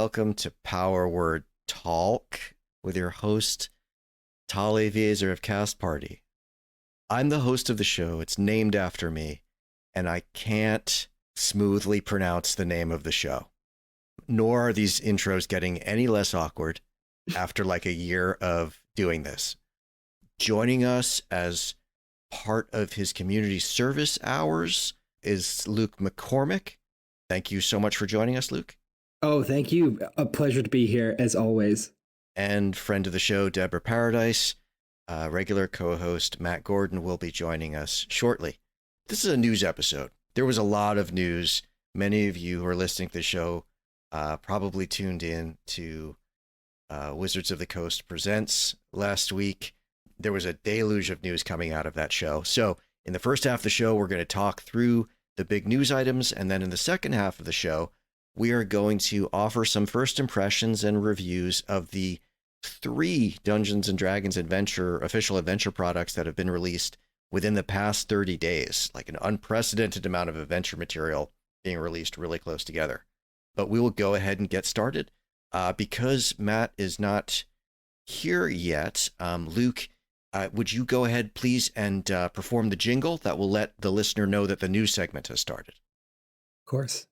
welcome to Power Word Talk with your host, Tal Aviezer of Cast Party. I'm the host of the show. It's named after me, and I can't smoothly pronounce the name of the show. Nor are these intros getting any less awkward after like a year of doing this. Joining us as part of his community service hours is Luke McCormick. Thank you so much for joining us, Luke. Oh, thank you. A pleasure to be here, as always. And friend of the show, Deborah Paradise. Regular co-host Matt Gordon will be joining us shortly. This is a news episode. There was a lot of news. Many of you who are listening to the show probably tuned in to Wizards of the Coast Presents last week. There was a deluge of news coming out of that show. So in the first half of the show, we're going to talk through the big news items. And then in the second half of the show, we are going to offer some first impressions and reviews of the 3 Dungeons & Dragons official adventure products that have been released within the past 30 days, like an unprecedented amount of adventure material being released really close together. But we will go ahead and get started. Because Matt is not here yet, Luke, would you go ahead, please, and perform the jingle that will let the listener know that the news segment has started? Of course.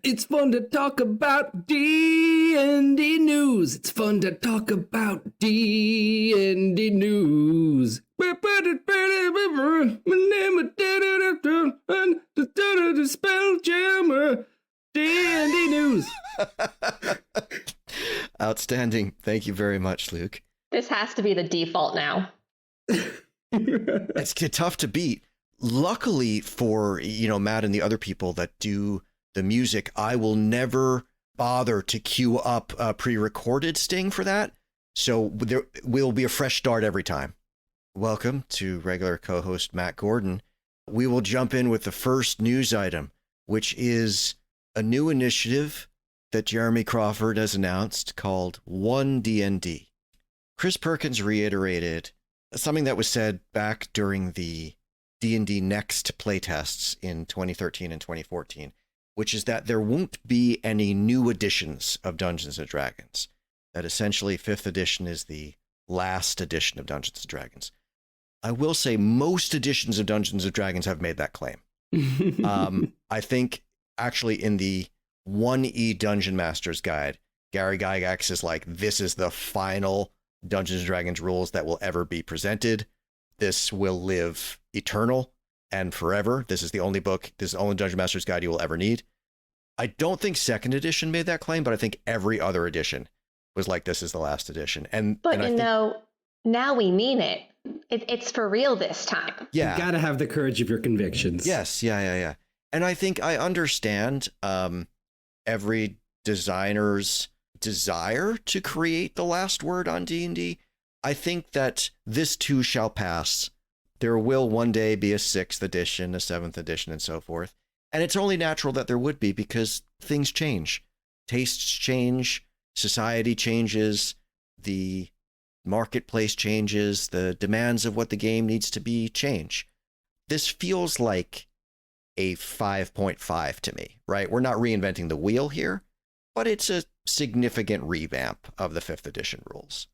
It's fun to talk about D&D news. It's fun to talk about D&D news. Spelljammer. D&D news. Outstanding. Thank you very much, Luke. This has to be the default now. It's tough to beat. Luckily for, Matt and the other people that do the music, I will never bother to queue up a pre-recorded sting for that. So there will be a fresh start every time. Welcome to regular co-host Matt Gordon. We will jump in with the first news item, which is a new initiative that Jeremy Crawford has announced called One D&D. Chris Perkins reiterated something that was said back during the D&D Next playtests in 2013 and 2014, which is that there won't be any new editions of Dungeons & Dragons. That essentially 5th edition is the last edition of Dungeons & Dragons. I will say most editions of Dungeons & Dragons have made that claim. I think actually in the 1E Dungeon Master's Guide, Gary Gygax is like, this is the final Dungeons & Dragons rules that will ever be presented. This will live eternal and forever. This is the only book, this is the only Dungeon Master's Guide you will ever need. I don't think 2nd edition made that claim, but I think every other edition was like, this is the last edition. But now we mean it. It's for real this time. Yeah. You gotta have the courage of your convictions. Yes, yeah. And I think I understand every designer's desire to create the last word on D&D. I think that this too shall pass. There will one day be a 6th edition, a 7th edition, and so forth. And it's only natural that there would be because things change. Tastes change, society changes, the marketplace changes, the demands of what the game needs to be change. This feels like a 5.5 to me, right? We're not reinventing the wheel here, but it's a significant revamp of the 5th edition rules.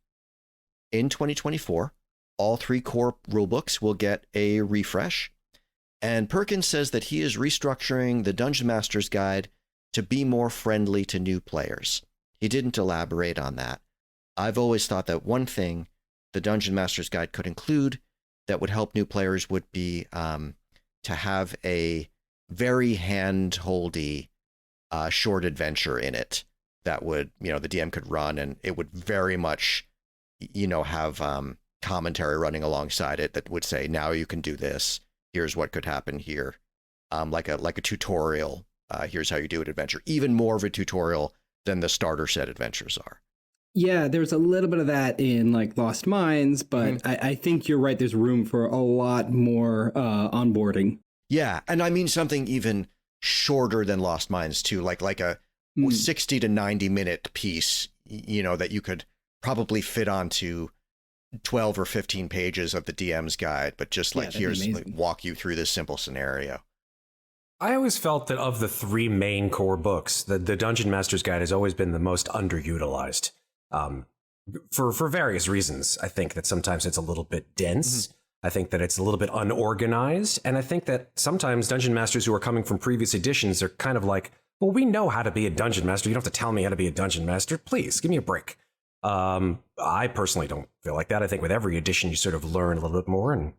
In 2024, all 3 core rulebooks will get a refresh, and Perkins says that he is restructuring the Dungeon Master's Guide to be more friendly to new players. He didn't elaborate on that. I've always thought that one thing the Dungeon Master's Guide could include that would help new players would be to have a very hand-holdy short adventure in it that would, the DM could run, and it would very much, have commentary running alongside it that would say, now you can do this. Here's what could happen here. Like a tutorial. Here's how you do an adventure. Even more of a tutorial than the starter set adventures are. Yeah, there's a little bit of that in like Lost Mines, but I think you're right. There's room for a lot more onboarding. Yeah, and I mean something even shorter than Lost Mines too, like a 60 to 90 minute piece, that you could probably fit onto 12 or 15 pages of the DM's guide, but just like, here's like, walk you through this simple scenario. I always felt that of the three main core books, the Dungeon Master's Guide has always been the most underutilized. For various reasons. I think that sometimes it's a little bit dense. Mm-hmm. I think that it's a little bit unorganized. And I think that sometimes dungeon masters who are coming from previous editions are kind of like, well, we know how to be a dungeon master. You don't have to tell me how to be a dungeon master. Please, give me a break. I personally don't feel like that. I think with every edition, you sort of learn a little bit more.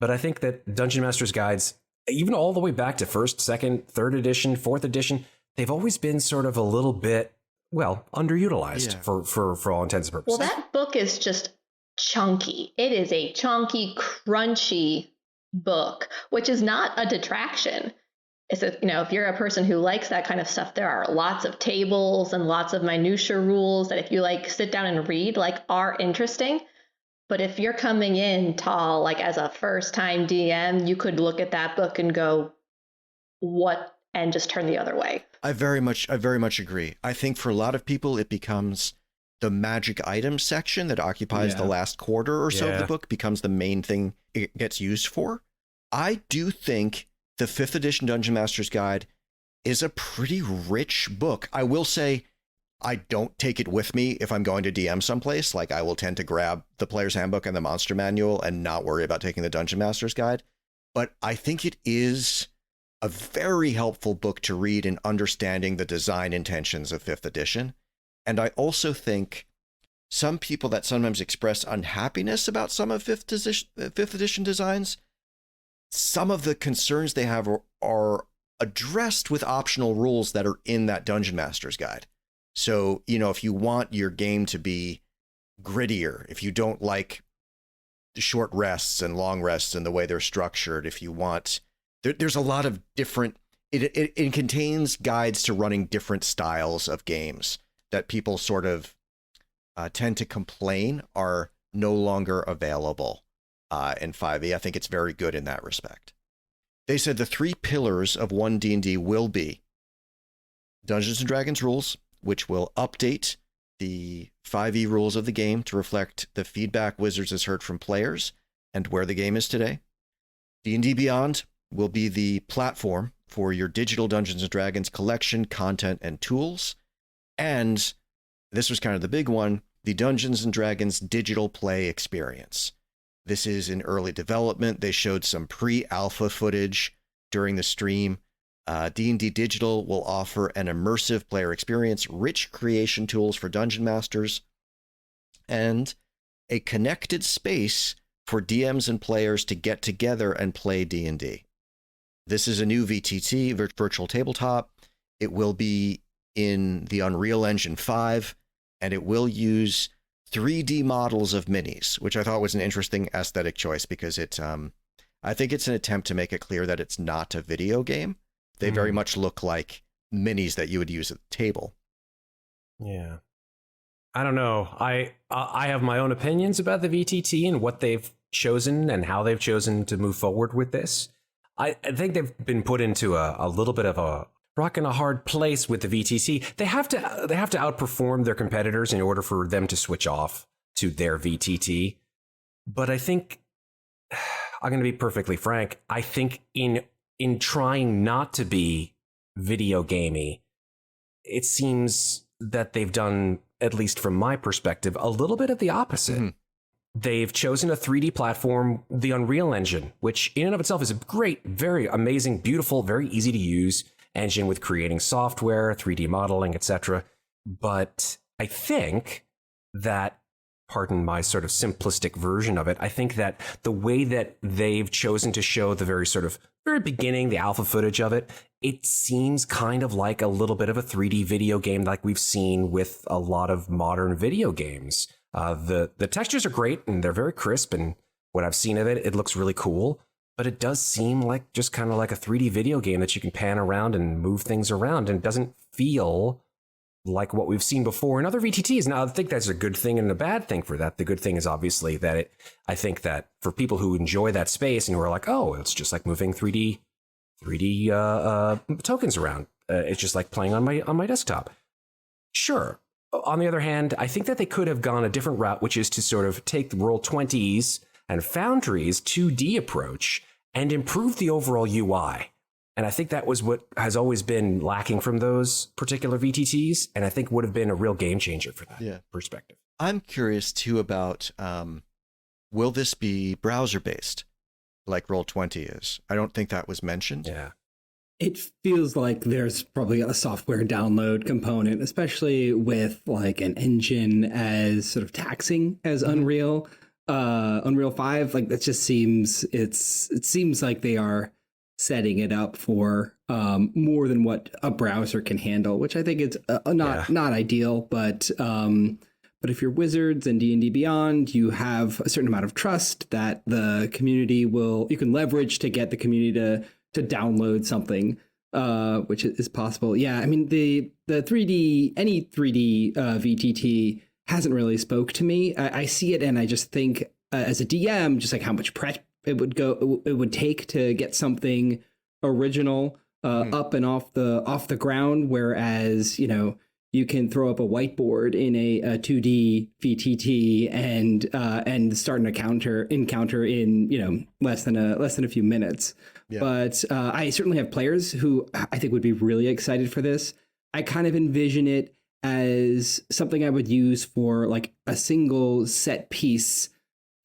But I think that Dungeon Master's Guides, even all the way back to first, second, third edition, fourth edition, they've always been sort of a little bit, well, underutilized for all intents and purposes. Well, that book is just chunky. It is a chunky, crunchy book, which is not a detraction. It's if you're a person who likes that kind of stuff, there are lots of tables and lots of minutia rules that if you sit down and read, are interesting. But if you're coming in Tal, as a first-time DM, you could look at that book and go, what, and just turn the other way. I very much agree. I think for a lot of people, it becomes the magic items section that occupies the last quarter or so of the book becomes the main thing it gets used for. I do think the 5th edition Dungeon Master's Guide is a pretty rich book. I will say I don't take it with me if I'm going to DM someplace. I will tend to grab the Player's Handbook and the Monster Manual and not worry about taking the Dungeon Master's Guide. But I think it is a very helpful book to read in understanding the design intentions of 5th edition. And I also think some people that sometimes express unhappiness about some of 5th edition designs, some of the concerns they have are addressed with optional rules that are in that Dungeon Master's Guide. So, if you want your game to be grittier, if you don't like the short rests and long rests and the way they're structured, if you want, there's a lot of different, it contains guides to running different styles of games that people sort of tend to complain are no longer available in 5e. I think it's very good in that respect. They said the 3 pillars of One D&D will be Dungeons & Dragons rules, which will update the 5e rules of the game to reflect the feedback Wizards has heard from players and where the game is today. D&D Beyond will be the platform for your digital Dungeons & Dragons collection, content, and tools. And this was kind of the big one, the Dungeons & Dragons digital play experience. This is in early development. They showed some pre-alpha footage during the stream. D&D Digital will offer an immersive player experience, rich creation tools for dungeon masters, and a connected space for DMs and players to get together and play D&D. This is a new VTT, virtual tabletop. It will be in the Unreal Engine 5, and it will use 3D models of minis, which I thought was an interesting aesthetic choice because I think it's an attempt to make it clear that it's not a video game. They very much look like minis that you would use at the table. Yeah. I don't know. I have my own opinions about the VTT and what they've chosen and how they've chosen to move forward with this. I think they've been put into a little bit of a rock and a hard place with the VTT. They have to outperform their competitors in order for them to switch off to their VTT. But I think, I'm going to be perfectly frank, I think in trying not to be video gamey, it seems that they've done, at least from my perspective, a little bit of the opposite. Mm-hmm. They've chosen a 3D platform, the Unreal Engine, which in and of itself is a great, very amazing, beautiful, very easy to use engine with creating software, 3D modeling, etc. But I think that, pardon my sort of simplistic version of it, I think that the way that they've chosen to show the very beginning, the alpha footage of it, it seems kind of like a little bit of a 3D video game like we've seen with a lot of modern video games. The textures are great and they're very crisp, and what I've seen of it, it looks really cool. But it does seem like just kind of like a 3D video game that you can pan around and move things around, and it doesn't feel like what we've seen before in other VTTs. Now, I think that's a good thing and a bad thing for that. The good thing is obviously that I think that for people who enjoy that space and who are like, oh, it's just like moving 3D tokens around. It's just like playing on my desktop. Sure. On the other hand, I think that they could have gone a different route, which is to sort of take the Roll20's and Foundry's 2D approach and improve the overall UI. And I think that was what has always been lacking from those particular VTTs. And I think would have been a real game changer for that perspective. I'm curious too about, will this be browser based like Roll20 is? I don't think that was mentioned. Yeah. It feels like there's probably a software download component, especially with like an engine as sort of taxing as Unreal 5. Like that just seems, it seems like they are setting it up for more than what a browser can handle, which I think is not ideal, but if you're Wizards and D&D Beyond, you have a certain amount of trust that the community you can leverage to get the community to download something, which is possible. Yeah, I mean, the 3D, any 3D VTT hasn't really spoke to me. I see it and I just think as a DM, just like how much prep it would take to get something original up and off the ground, whereas, you know, you can throw up a whiteboard in a 2D VTT and start an encounter in, you know, less than a few minutes. Yeah. But I certainly have players who I think would be really excited for this. I kind of envision it as something I would use for like a single set piece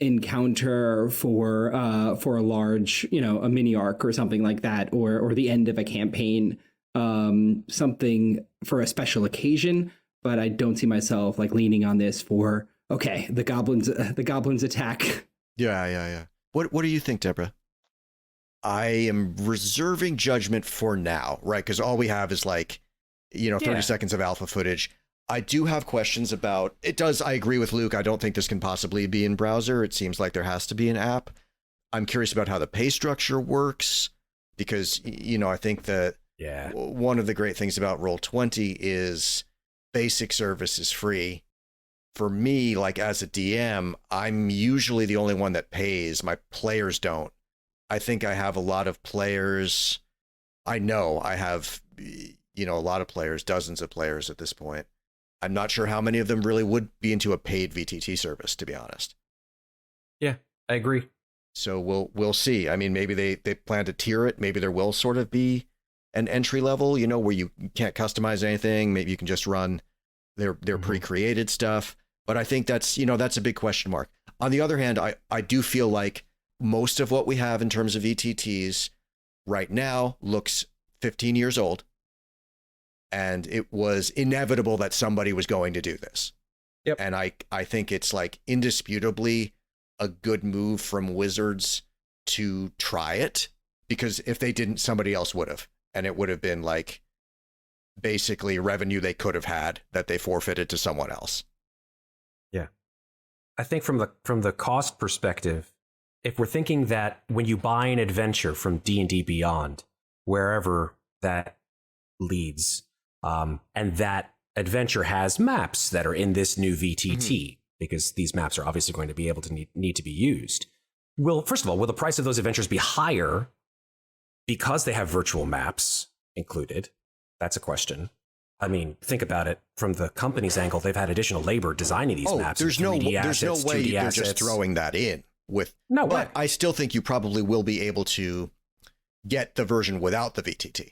encounter for a large, you know, a mini arc or something like that, or the end of a campaign. Something for a special occasion, but I don't see myself like leaning on this for, okay, the goblins attack. Yeah. What do you think, Deborah? I am reserving judgment for now, right? Because all we have is like, you know, 30 seconds of alpha footage. I do have questions about it. I agree with Luke. I don't think this can possibly be in browser. It seems like there has to be an app. I'm curious about how the pay structure works, because, you know, I think that one of the great things about Roll20 is basic service is free. For me, like as a DM, I'm usually the only one that pays. My players don't. I think I have a lot of players. I know I have, you know, a lot of players, dozens of players at this point. I'm not sure how many of them really would be into a paid VTT service, to be honest. Yeah, I agree. So we'll see. I mean, maybe they plan to tier it. Maybe there will sort of be an entry level, you know, where you can't customize anything. Maybe you can just run their pre-created stuff. But I think that's a big question mark. On the other hand, I do feel like most of what we have in terms of VTTs right now looks 15 years old. And it was inevitable that somebody was going to do this. Yep. And I think it's like indisputably a good move from Wizards to try it, because if they didn't, somebody else would have. And it would have been like basically revenue they could have had that they forfeited to someone else. Yeah. I think from the cost perspective, if we're thinking that when you buy an adventure from D&D Beyond, wherever that leads, and that adventure has maps that are in this new VTT, because these maps are obviously going to be able to need to be used. First of all, will the price of those adventures be higher because they have virtual maps included? That's a question. I mean, think about it from the company's angle. They've had additional labor designing these maps. There's no way they're just throwing that in with. No way. But I still think you probably will be able to get the version without the VTT.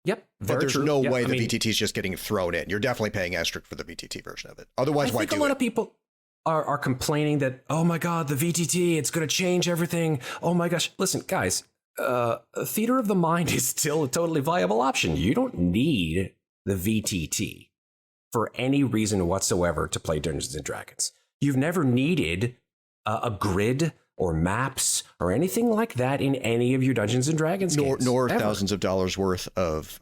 Yep. But there's no way the VTT is just getting thrown in. You're definitely paying extra for the VTT version of it. Otherwise, why do it? I think a lot of people are complaining that, oh my God, the VTT, it's going to change everything. Oh my gosh. Listen, guys, theater of the mind is still a totally viable option. You don't need the VTT for any reason whatsoever to play Dungeons and Dragons. You've never needed a grid or maps or anything like that in any of your Dungeons and Dragons games. Nor thousands of dollars worth of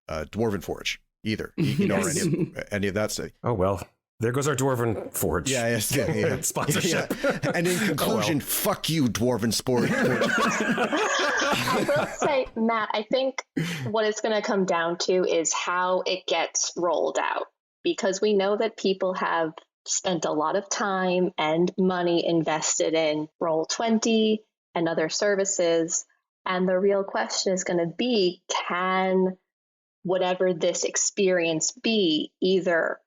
Dwarven Forge either. You know, any of that stuff. Oh, well, there goes our Dwarven Forge. Yeah. Sponsorship. Yeah. And in conclusion, fuck you, Dwarven Sport. I will say, Matt, I think what it's going to come down to is how it gets rolled out, because we know that people have spent a lot of time and money invested in Roll20 and other services. And the real question is going to be, can whatever this experience be either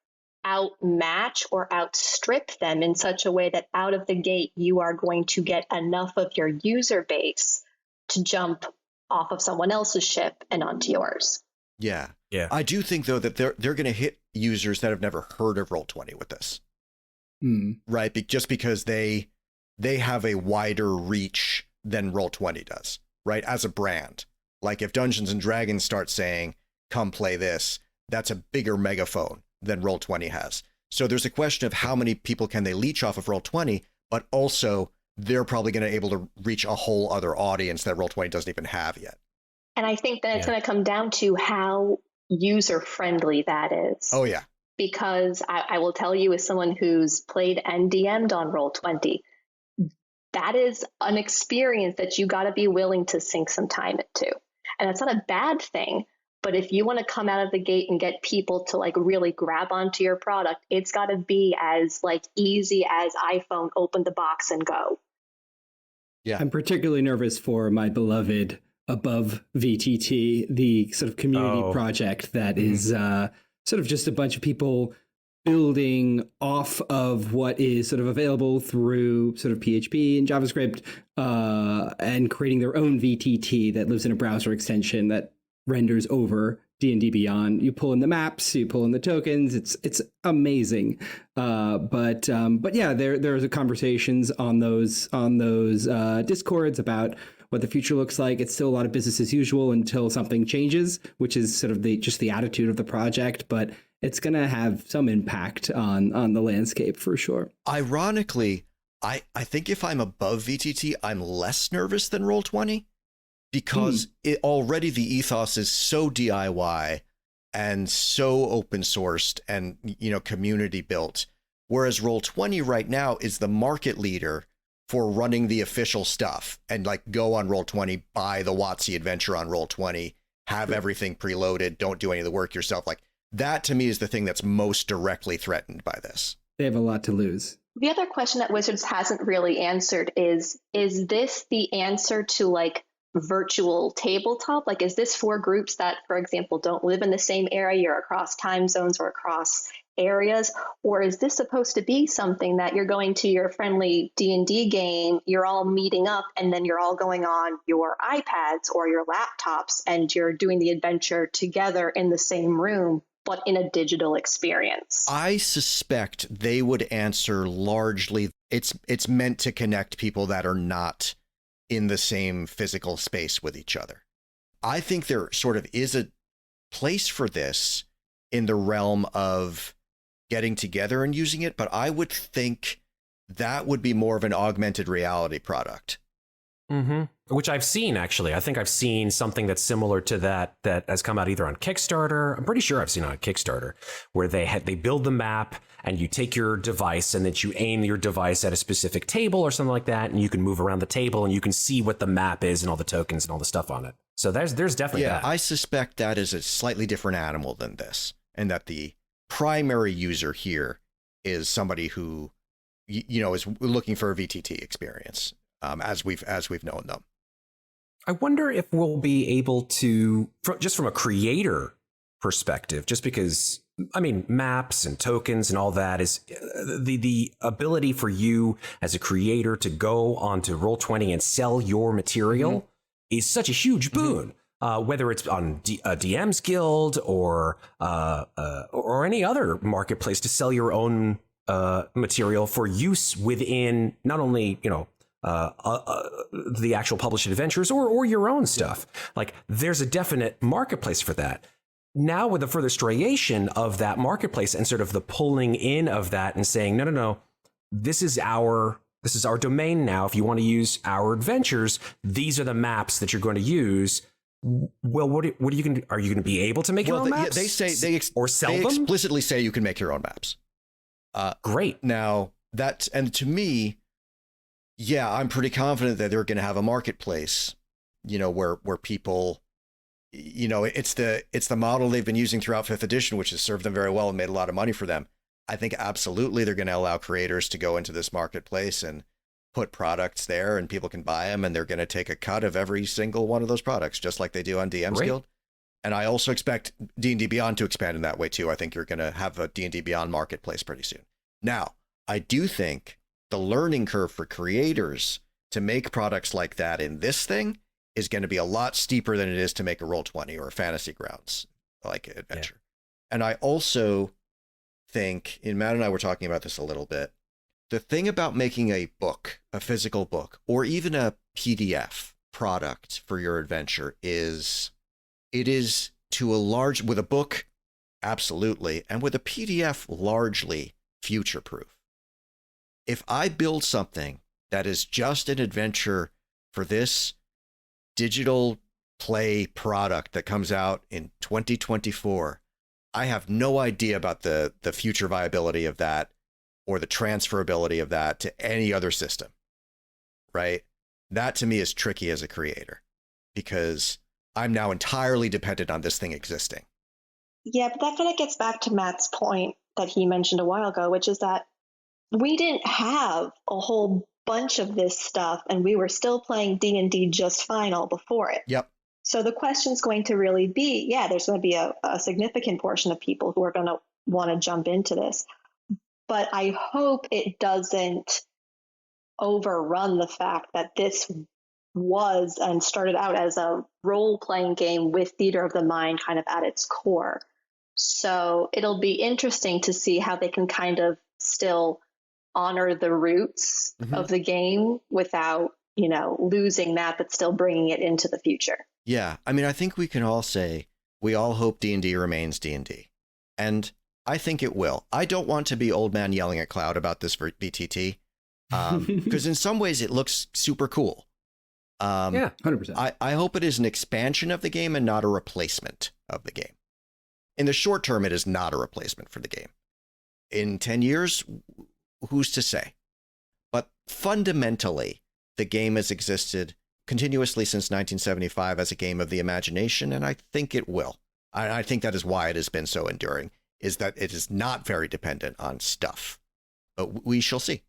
outmatch or outstrip them in such a way that out of the gate, you are going to get enough of your user base to jump off of someone else's ship and onto yours. Yeah. Yeah. I do think, though, that they're going to hit users that have never heard of Roll20 with this. Right? Just because they have a wider reach than Roll20 does, right? As a brand. Like if Dungeons and Dragons start saying, come play this, that's a bigger megaphone than Roll20 has. So there's a question of how many people can they leech off of Roll20, but also they're probably going to be able to reach a whole other audience that Roll20 doesn't even have yet. And I think that it's going to come down to how user-friendly that is. Oh, yeah. Because I will tell you, as someone who's played and DM'd on Roll20, that is an experience that you got to be willing to sink some time into. And that's not a bad thing. But if you want to come out of the gate and get people to like really grab onto your product, it's got to be as like easy as iPhone, open the box and go. Yeah. I'm particularly nervous for my beloved Above VTT, the sort of community project that is sort of just a bunch of people building off of what is sort of available through sort of PHP and JavaScript and creating their own VTT that lives in a browser extension that renders over D&D Beyond. You pull in the maps, you pull in the tokens. It's amazing. But yeah, there's conversations on those Discords about what the future looks like. It's still a lot of business as usual until something changes, which is sort of just the attitude of the project. But it's going to have some impact on the landscape for sure. Ironically, I think if I'm above VTT, I'm less nervous than Roll20 because already the ethos is so DIY and so open sourced and, community built. Whereas Roll20 right now is the market leader for running the official stuff and like go on Roll20, buy the WotC adventure on Roll20, have everything preloaded, don't do any of the work yourself. Like that to me is the thing that's most directly threatened by this. They have a lot to lose. The other question that Wizards hasn't really answered is this the answer to like virtual tabletop? Like, is this for groups that, for example, don't live in the same area or across time zones or across areas? Or is this supposed to be something that you're going to your friendly D&D game, you're all meeting up, and then you're all going on your iPads or your laptops and you're doing the adventure together in the same room, but in a digital experience? I suspect they would answer largely it's meant to connect people that are not in the same physical space with each other. I think there sort of is a place for this in the realm of getting together and using it, but I would think that would be more of an augmented reality product. Which I've seen, actually. I think I've seen something that's similar to that has come out either on Kickstarter. I'm pretty sure I've seen it on Kickstarter, where they build the map and you take your device and then you aim your device at a specific table or something like that, and you can move around the table and you can see what the map is and all the tokens and all the stuff on it. So there's definitely that. I suspect that is a slightly different animal than this, and that the primary user here is somebody who is looking for a VTT experience. As we've known them. I wonder if we'll be able to, just from a creator perspective, just because, I mean, maps and tokens and all that is the ability for you as a creator to go onto Roll20 and sell your material is such a huge boon. Whether it's on DM's Guild or any other marketplace to sell your own material for use within not only, the actual published adventures or your own stuff. Like there's a definite marketplace for that. Now with the further striation of that marketplace and sort of the pulling in of that and saying, no, this is our domain now. If you want to use our adventures, these are the maps that you're going to use. Well, what are you going to, are you going to be able to make your own maps? They say or sell they them? Explicitly say you can make your own maps. Great. Now and to me, yeah, I'm pretty confident that they're going to have a marketplace, where people, it's the model they've been using throughout 5th edition, which has served them very well and made a lot of money for them. I think absolutely they're going to allow creators to go into this marketplace and put products there and people can buy them, and they're going to take a cut of every single one of those products, just like they do on DM's Guild. And I also expect D&D Beyond to expand in that way too. I think you're going to have a D&D Beyond marketplace pretty soon. Now, I do think the learning curve for creators to make products like that in this thing is going to be a lot steeper than it is to make a Roll20 or a Fantasy Grounds like adventure. Yeah. And I also think, and Matt and I were talking about this a little bit, the thing about making a book, a physical book, or even a PDF product for your adventure is it is to a large, with a book, absolutely, and with a PDF, largely future-proof. If I build something that is just an adventure for this digital play product that comes out in 2024, I have no idea about the future viability of that or the transferability of that to any other system, right? That to me is tricky as a creator because I'm now entirely dependent on this thing existing. Yeah, but that kind of gets back to Matt's point that he mentioned a while ago, which is that we didn't have a whole bunch of this stuff and we were still playing D&D just final before it. Yep. So the question's going to really be, yeah, there's going to be a significant portion of people who are going to want to jump into this. But I hope it doesn't overrun the fact that this was and started out as a role-playing game with theater of the mind kind of at its core. So it'll be interesting to see how they can kind of still honor the roots of the game without, losing that, but still bringing it into the future. Yeah. I mean, I think we can all say we all hope D&D remains D&D. And I think it will. I don't want to be old man yelling at cloud about this for VTT because in some ways it looks super cool. Yeah, 100%. I hope it is an expansion of the game and not a replacement of the game. In the short term, it is not a replacement for the game. In 10 years, who's to say? But fundamentally, the game has existed continuously since 1975 as a game of the imagination, and I think it will. I think that is why it has been so enduring, is that it is not very dependent on stuff. But we shall see.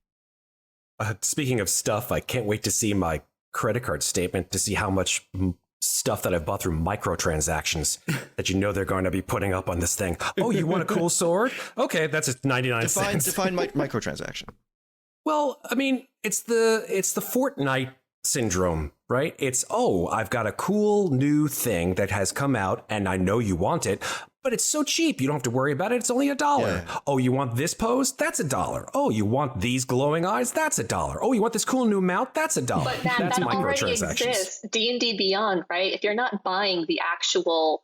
Speaking of stuff, I can't wait to see my credit card statement to see how much stuff that I've bought through microtransactions that they're going to be putting up on this thing. Oh, you want a cool sword? Okay, that's just 99 cents. Define microtransaction. Well, I mean, it's the Fortnite syndrome, right? It's, I've got a cool new thing that has come out and I know you want it, but it's so cheap. You don't have to worry about it. It's only $1. Yeah. Oh, you want this pose? That's $1. Oh, you want these glowing eyes? That's $1. Oh, you want this cool new mount? That's $1. But that already exists. D&D Beyond, right? If you're not buying the actual,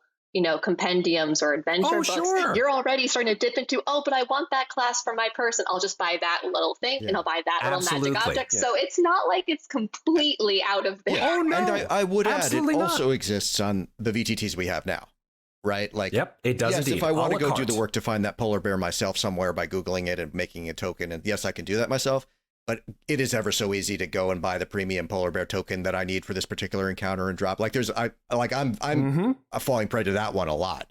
compendiums or adventure books, sure. You're already starting to dip into, but I want that class for my person. I'll just buy that little thing and I'll buy that Absolutely. little magic object. Yeah. So it's not like it's completely out of there. Yeah. Oh, no. And I would Absolutely add, it not. also exists on the VTTs we have now. Right? Like, yep, it does yes, indeed. If I want to go do carte. the work to find that polar bear myself somewhere by Googling it and making a token, and yes, I can do that myself, but it is ever so easy to go and buy the premium polar bear token that I need for this particular encounter and drop. Like I'm falling prey to that one a lot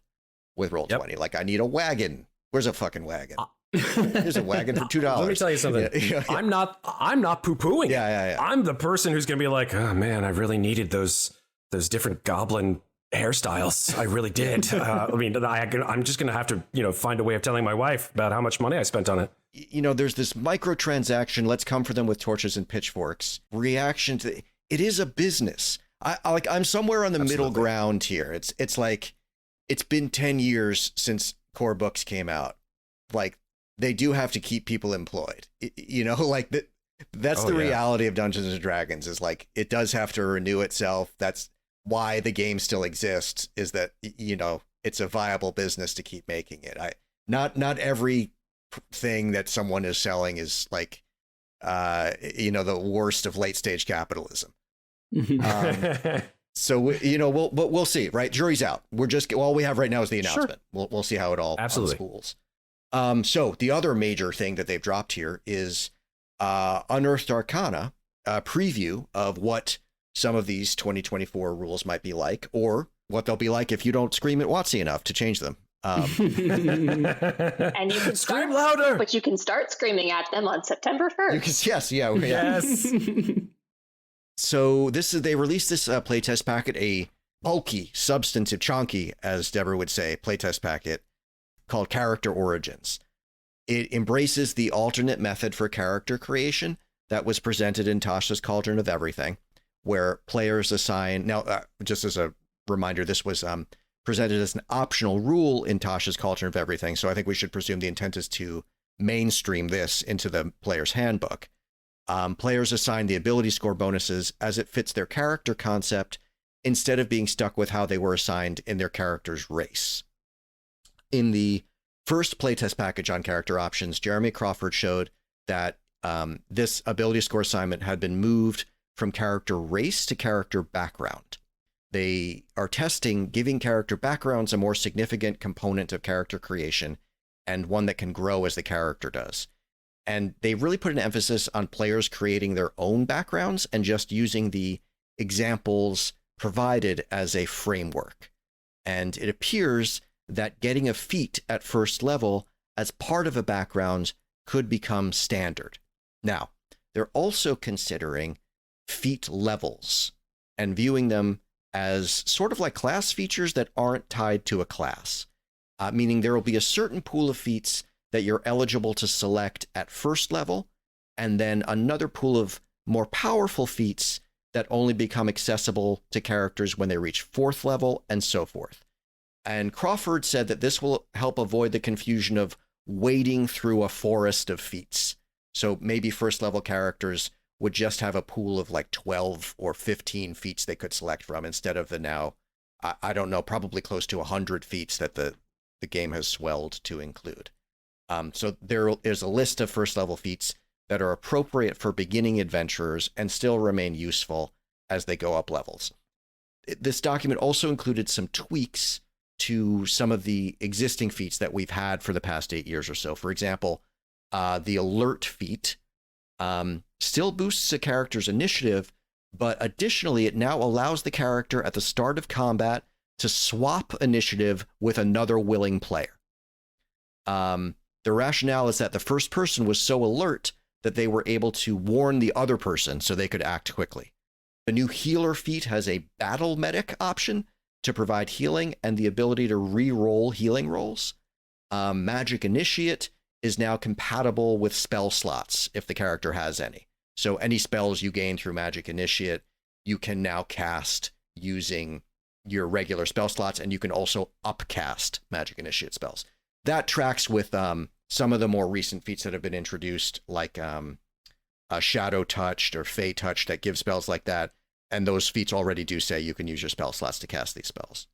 with Roll20. Yep. Like I need a wagon. Where's a fucking wagon? There's a wagon for $2. Let me tell you something. Yeah. I'm not poo-pooing. Yeah. I'm the person who's going to be like, oh man, I really needed those different goblin hairstyles. I really did. I'm just going to have to, find a way of telling my wife about how much money I spent on it. There's this microtransaction, let's come for them with torches and pitchforks reaction to it is a business. I'm somewhere on the middle ground here. It's like, it's been 10 years since core books came out. Like they do have to keep people employed, that's the reality of Dungeons and Dragons is like, it does have to renew itself. That's why the game still exists, is that, it's a viable business to keep making it. Not every thing that someone is selling is like, the worst of late stage capitalism. So, we'll see, right? Jury's out. All we have right now is the announcement. Sure. We'll see how it all unspools. So the other major thing that they've dropped here is Unearthed Arcana, a preview of what some of these 2024 rules might be like, or what they'll be like if you don't scream at WotC enough to change them. And you can scream louder, but you can start screaming at them on September 1st. Yes. So they released this playtest packet, a bulky, substantive, chunky, as Deborah would say, playtest packet called Character Origins. It embraces the alternate method for character creation that was presented in Tasha's Cauldron of Everything, where players assign. Now, just as a reminder, this was presented as an optional rule in Tasha's Cauldron of Everything. So I think we should presume the intent is to mainstream this into the player's handbook. Players assign the ability score bonuses as it fits their character concept instead of being stuck with how they were assigned in their character's race. In the first playtest package on character options, Jeremy Crawford showed that this ability score assignment had been moved from character race to character background. They are testing giving character backgrounds a more significant component of character creation and one that can grow as the character does. And they really put an emphasis on players creating their own backgrounds and just using the examples provided as a framework. And it appears that getting a feat at first level as part of a background could become standard. Now, they're also considering feat levels and viewing them as sort of like class features that aren't tied to a class, meaning there will be a certain pool of feats that you're eligible to select at first level, and then another pool of more powerful feats that only become accessible to characters when they reach fourth level, and so forth. And Crawford said that this will help avoid the confusion of wading through a forest of feats. So maybe first level characters would just have a pool of like 12 or 15 feats they could select from instead of the now, I don't know, probably close to 100 feats that the game has swelled to include. So there is a list of first level feats that are appropriate for beginning adventurers and still remain useful as they go up levels. This document also included some tweaks to some of the existing feats that we've had for the past 8 years or so. For example, the alert feat still boosts a character's initiative, but additionally, it now allows the character at the start of combat to swap initiative with another willing player. The rationale is that the first person was so alert that they were able to warn the other person so they could act quickly. The new healer feat has a battle medic option to provide healing and the ability to re-roll healing rolls. Magic Initiate is now compatible with spell slots if the character has any. So any spells you gain through Magic Initiate, you can now cast using your regular spell slots, and you can also upcast Magic Initiate spells. That tracks with some of the more recent feats that have been introduced, like Shadow Touched or Fey Touched, that give spells like that. And those feats already do say you can use your spell slots to cast these spells.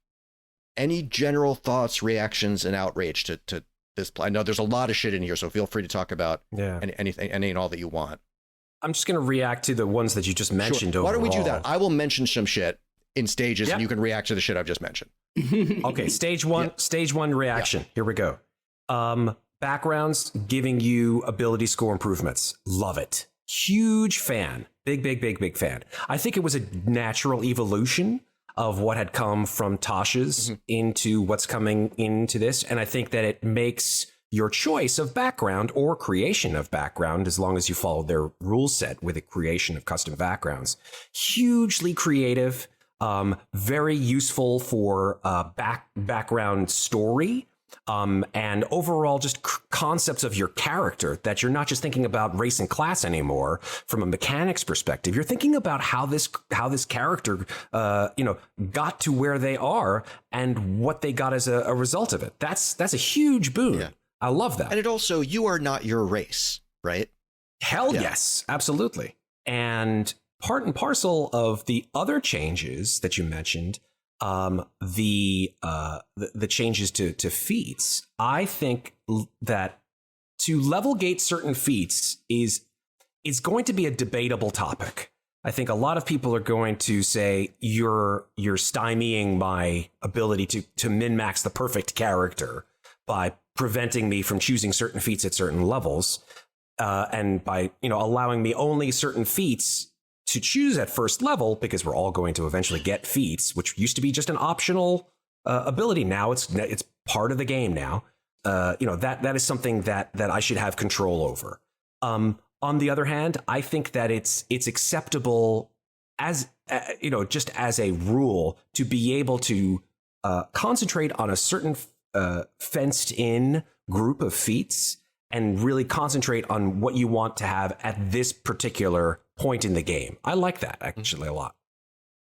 Any general thoughts, reactions, and outrage to this? I know there's a lot of shit in here, so feel free to talk about anything, any and all that you want. I'm just going to react to the ones that you just mentioned. Sure. Why don't we do overall. that? I will mention some shit in stages, and you can react to the shit I've just mentioned. Okay, stage one reaction. Here we go. Backgrounds giving you ability score improvements. Love it. Huge fan. Big fan. I think it was a natural evolution of what had come from Tasha's into what's coming into this. And I think that it makes your choice of background or creation of background, as long as you follow their rule set with the creation of custom backgrounds, hugely creative, very useful for background story. And overall just concepts of your character, that you're not just thinking about race and class anymore from a mechanics perspective. You're thinking about how this character, got to where they are and what they got as a result of it. That's a huge boon. Yeah. I love that. And it also, you are not your race, right? Hell yes, absolutely. And part and parcel of the other changes that you mentioned, the changes to feats, I think that to level gate certain feats is going to be a debatable topic. I think a lot of people are going to say you're stymieing my ability to min-max the perfect character by preventing me from choosing certain feats at certain levels, and by allowing me only certain feats to choose at first level, because we're all going to eventually get feats, which used to be just an optional ability. Now it's part of the game now. That is something that I should have control over. On the other hand, I think that it's acceptable as just as a rule to be able to concentrate on a certain fenced in group of feats and really concentrate on what you want to have at this particular point in the game. I like that actually a lot.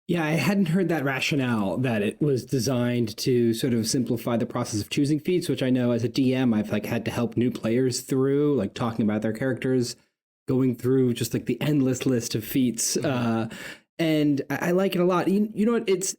Yeah, I hadn't heard that rationale that it was designed to sort of simplify the process of choosing feats, which I know as a DM I've like had to help new players through, like talking about their characters, going through just like the endless list of feats. And I like it a lot. You know what? It's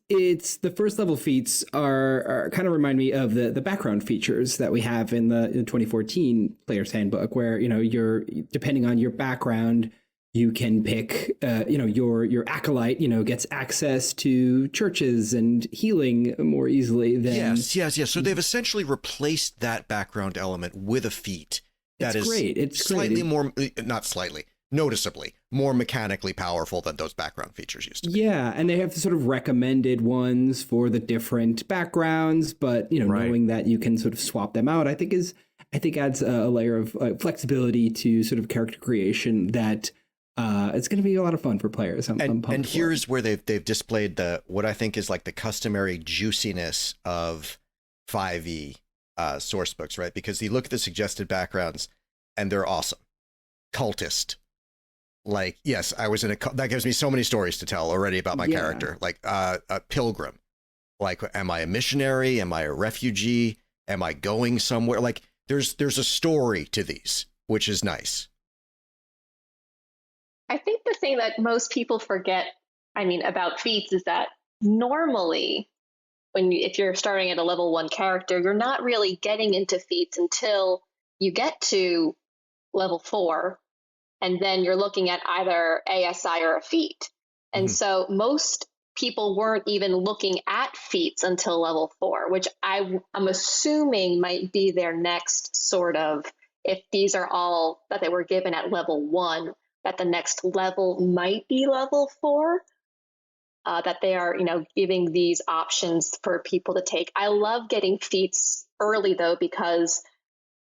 the first level feats are kind of remind me of the background features that we have in the 2014 Player's Handbook, where you're depending on your background, you can pick, your acolyte, gets access to churches and healing more easily than. Yes. So they've essentially replaced that background element with a feat that is great. It's slightly great. more, not slightly, noticeably more mechanically powerful than those background features used to be. Yeah, and they have the sort of recommended ones for the different backgrounds, but knowing that you can sort of swap them out, I think adds a layer of flexibility to sort of character creation that. It's going to be a lot of fun for players. I'm pumped and for here's it. where they've displayed what I think is like the customary juiciness of 5e source books, right? Because you look at the suggested backgrounds and they're awesome. Cultist. Like, yes, I was in a that gives me so many stories to tell already about my character. Like a pilgrim. Like, am I a missionary? Am I a refugee? Am I going somewhere? Like, there's a story to these, which is nice. I think the thing that most people forget, about feats is that normally if you're starting at a level 1 character, you're not really getting into feats until you get to level 4, and then you're looking at either ASI or a feat. And so most people weren't even looking at feats until level 4, which I'm assuming might be their next sort of, if these are all that they were given at level 1, that the next level might be level 4, that they are, giving these options for people to take. I love getting feats early, though, because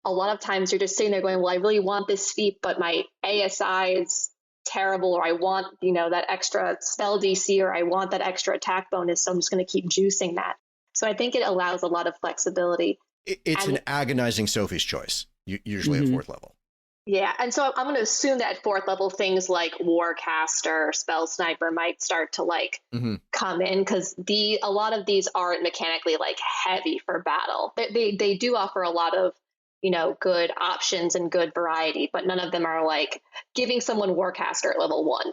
a lot of times you're just sitting there going, well, I really want this feat, but my ASI is terrible, or I want, that extra spell DC, or I want that extra attack bonus, so I'm just going to keep juicing that. So I think it allows a lot of flexibility. It's an agonizing Sophie's choice, usually at 4th level. Yeah, and so I'm going to assume that at 4th level, things like Warcaster, Spell Sniper might start to come in, because a lot of these aren't mechanically heavy for battle. They do offer a lot of good options and good variety, but none of them are giving someone Warcaster at level 1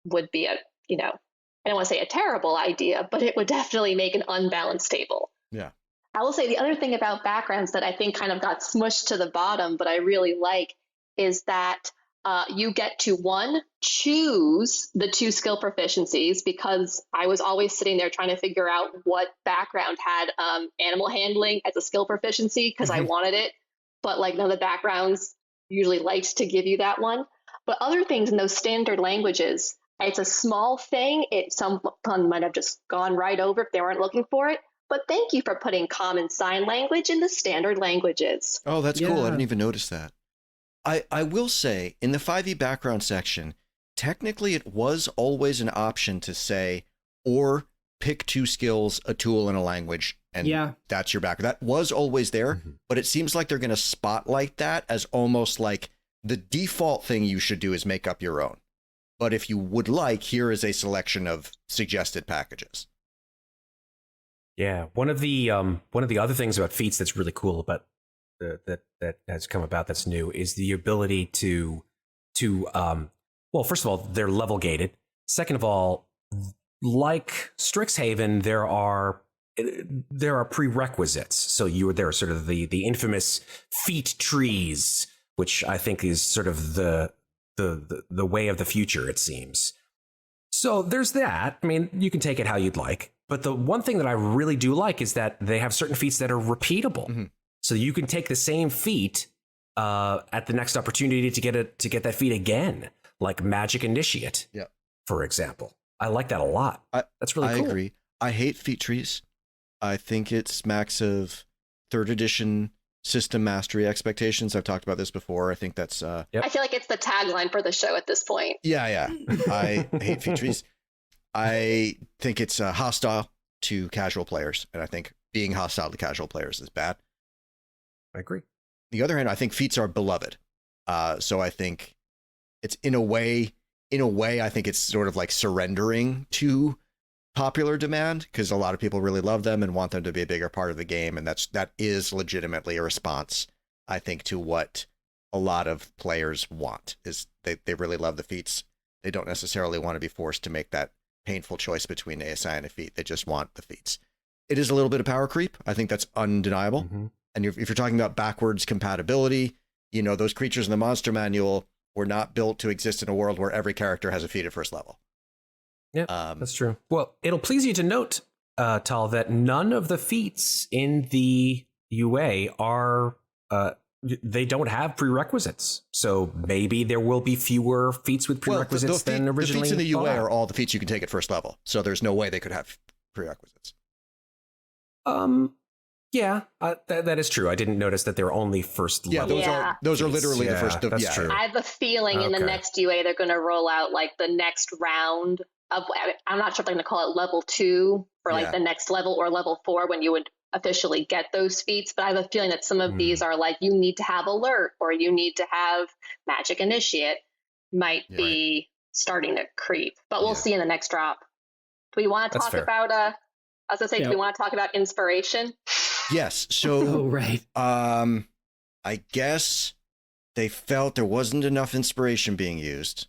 would be I don't want to say a terrible idea, but it would definitely make an unbalanced table. Yeah. I will say the other thing about backgrounds that I think kind of got smushed to the bottom, but I really like, is that you get to choose the 2 skill proficiencies, because I was always sitting there trying to figure out what background had animal handling as a skill proficiency, because I wanted it, but none of the backgrounds usually liked to give you that one. But other things in those standard languages, it's a small thing. Someone might have just gone right over if they weren't looking for it. But thank you for putting common sign language in the standard languages. Oh, that's cool. I didn't even notice that. I will say, in the 5e background section, technically it was always an option to say, or pick 2 skills, a tool, and a language, and that's your background. That was always there, but it seems like they're going to spotlight that as almost like the default thing you should do is make up your own. But if you would like, here is a selection of suggested packages. Yeah, one of the other things about feats that's really cool about that has come about that's new is the ability to well, first of all, they're level gated. Second of all, like Strixhaven, there are prerequisites. So there are sort of the infamous feat trees, which I think is sort of the way of the future, it seems. So there's that. I mean, you can take it how you'd like. But the one thing that I really do like is that they have certain feats that are repeatable. So you can take the same feat at the next opportunity to get that feat again, like Magic Initiate, for example. I like that a lot. That's really cool. I agree. I hate feat trees. I think it smacks of 3rd edition system mastery expectations. I've talked about this before. I think that's... I feel like it's the tagline for the show at this point. Yeah. I hate feat trees. I think it's hostile to casual players, and I think being hostile to casual players is bad. I agree. On the other hand, I think feats are beloved. So I think it's in a way, I think it's sort of like surrendering to popular demand because a lot of people really love them and want them to be a bigger part of the game. And that is legitimately a response, I think, to what a lot of players want. Is they really love the feats. They don't necessarily want to be forced to make that painful choice between ASI and a feat. They just want the feats. It is a little bit of power creep. I think that's undeniable. Mm-hmm. And if you're talking about backwards compatibility, those creatures in the monster manual were not built to exist in a world where every character has a feat at first level. Yeah, that's true. Well, it'll please you to note, Tal, that none of the feats in the UA are, they don't have prerequisites. So maybe there will be fewer feats with prerequisites than originally. The feats in the UA thought. are all the feats you can take at first level. So there's no way they could have prerequisites. Yeah, that is true. I didn't notice that they're only first level. Those are literally the first. That's true. I have a feeling in the next UA they're going to roll out like the next round of. I'm not sure if they're going to call it level 2 for like the next level or level 4 when you would officially get those feats. But I have a feeling that some of these are like you need to have alert or you need to have magic initiate might be starting to creep. But we'll see in the next drop. Do we want to talk about? I was going to say, do we want to talk about inspiration? Yes. So, right. I guess they felt there wasn't enough inspiration being used.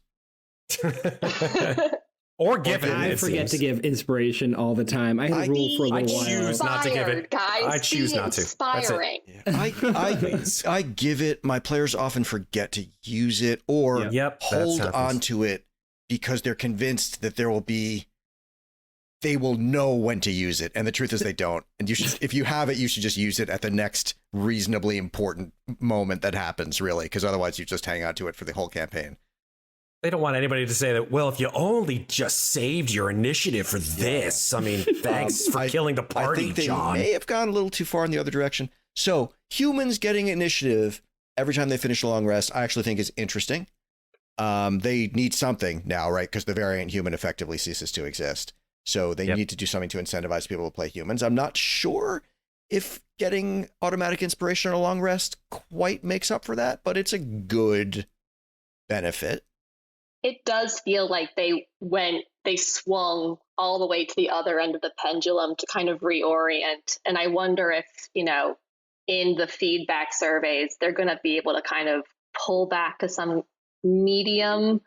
Or given. I forget to give inspiration all the time. I had a rule for a little while. I choose not to give it. Guys, I choose not to. Inspiring. I give it. My players often forget to use it or hold on to it because they're convinced that they will know when to use it. And the truth is they don't. And if you have it, you should just use it at the next reasonably important moment that happens, really, because otherwise you just hang on to it for the whole campaign. They don't want anybody to say that, well, if you only just saved your initiative for this, I mean, thanks for killing the party, I think they John. may have gone a little too far in the other direction. So humans getting initiative every time they finish a long rest, I actually think is interesting. They need something now, right? Because the variant human effectively ceases to exist. So they need to do something to incentivize people to play humans. I'm not sure if getting automatic inspiration on a long rest quite makes up for that, but it's a good benefit. It does feel like they swung all the way to the other end of the pendulum to kind of reorient. And I wonder if, in the feedback surveys, they're going to be able to kind of pull back to some medium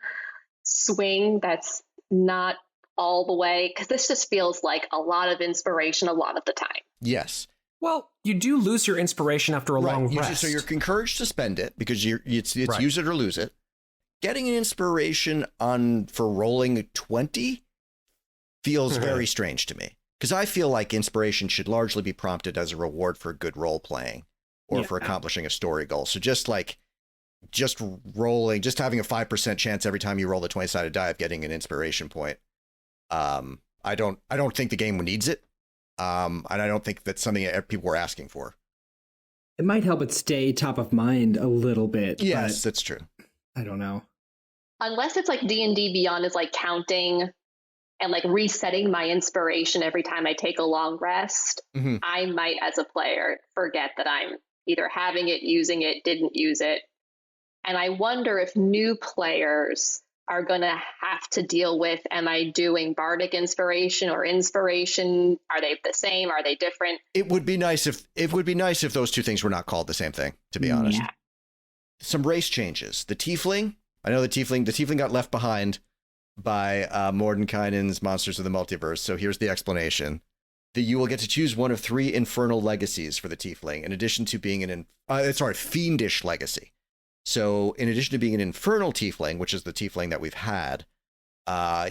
swing that's not all the way, because this just feels like a lot of inspiration a lot of the time. Yes. Well, you do lose your inspiration after a long rest. So you're encouraged to spend it because it's use it or lose it. Getting an inspiration for rolling 20 feels very strange to me, because I feel like inspiration should largely be prompted as a reward for good role playing or for accomplishing a story goal. So just rolling, just having a 5% chance every time you roll the 20-sided die of getting an inspiration point. I don't think the game needs it. And I don't think that's something that people were asking for. It might help it stay top of mind a little bit. Yes, that's true. I don't know. Unless it's like D&D Beyond is like counting and like resetting my inspiration every time I take a long rest, I might, as a player, forget that I'm either having it, using it, didn't use it. And I wonder if new players are going to have to deal with, am I doing bardic inspiration or inspiration? Are they the same? Are they different? It would be nice if those two things were not called the same thing, to be honest. Yeah. Some race changes. The tiefling, I know the tiefling got left behind by Mordenkainen's Monsters of the Multiverse. So here's the explanation. That you will get to choose one of 3 infernal legacies for the tiefling, in addition to being fiendish legacy. So in addition to being an infernal tiefling, which is the tiefling that we've had,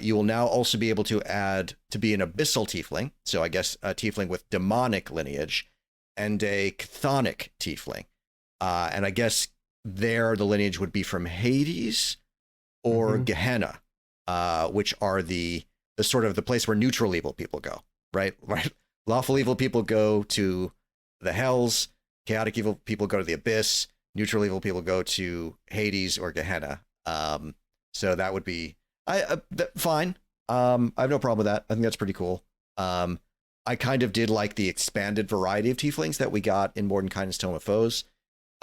you will now also be able to add to be an abyssal tiefling. So I guess a tiefling with demonic lineage, and a chthonic tiefling. And I guess there the lineage would be from Hades or Gehenna, which are the sort of the place where neutral evil people go, right? Lawful evil people go to the hells, chaotic evil people go to the abyss, neutral evil people go to Hades or Gehenna. So that would be fine. I have no problem with that. I think that's pretty cool. I kind of did like the expanded variety of tieflings that we got in Mordenkainen's Tome of Foes.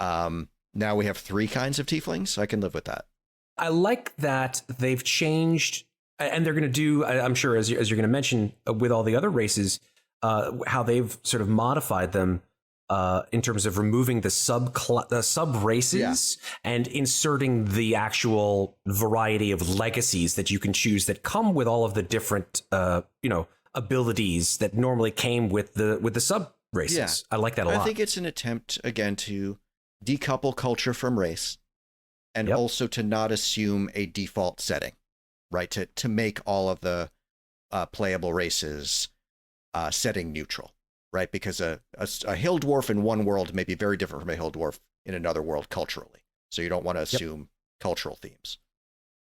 Now we have 3 kinds of tieflings. So I can live with that. I like that they've changed And they're going to do, I'm sure, as you're going to mention with all the other races, how they've sort of modified them in terms of removing the sub races and inserting the actual variety of legacies that you can choose that come with all of the different, abilities that normally came with the sub races. Yeah. I like that a lot. I think it's an attempt, again, to decouple culture from race and also to not assume a default setting, right? To make all of the playable races setting neutral, right? Because a hill dwarf in one world may be very different from a hill dwarf in another world culturally. So you don't want to assume cultural themes.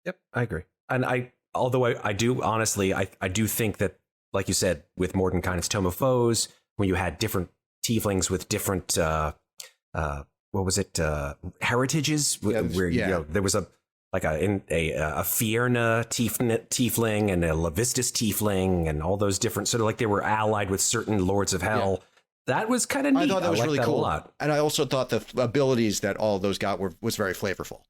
Yep, I agree. And although I do honestly, I do think that, like you said, with Mordenkainen's Tome of Foes, when you had different tieflings with different, heritages, where there was a Fierna tiefling and a Levistus tiefling and all those different, sort of like they were allied with certain lords of hell. Yeah. That was kind of neat. I thought that was really cool. A lot. And I also thought the abilities that all of those got was very flavorful.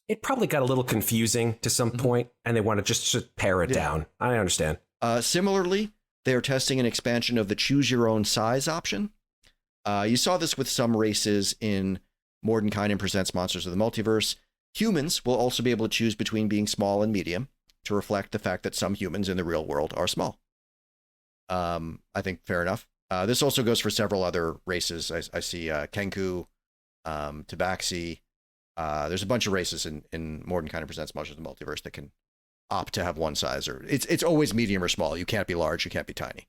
It probably got a little confusing to some point, and they want to just pare it down. I understand. Similarly, they are testing an expansion of the choose your own size option. You saw this with some races in Mordenkainen Presents Monsters of the Multiverse. Humans will also be able to choose between being small and medium to reflect the fact that some humans in the real world are small. I think fair enough. This also goes for several other races. I see Kenku, Tabaxi. There's a bunch of races in Mordenkainen Presents Monsters of the Multiverse that can opt to have one size, or it's always medium or small. You can't be large, you can't be tiny.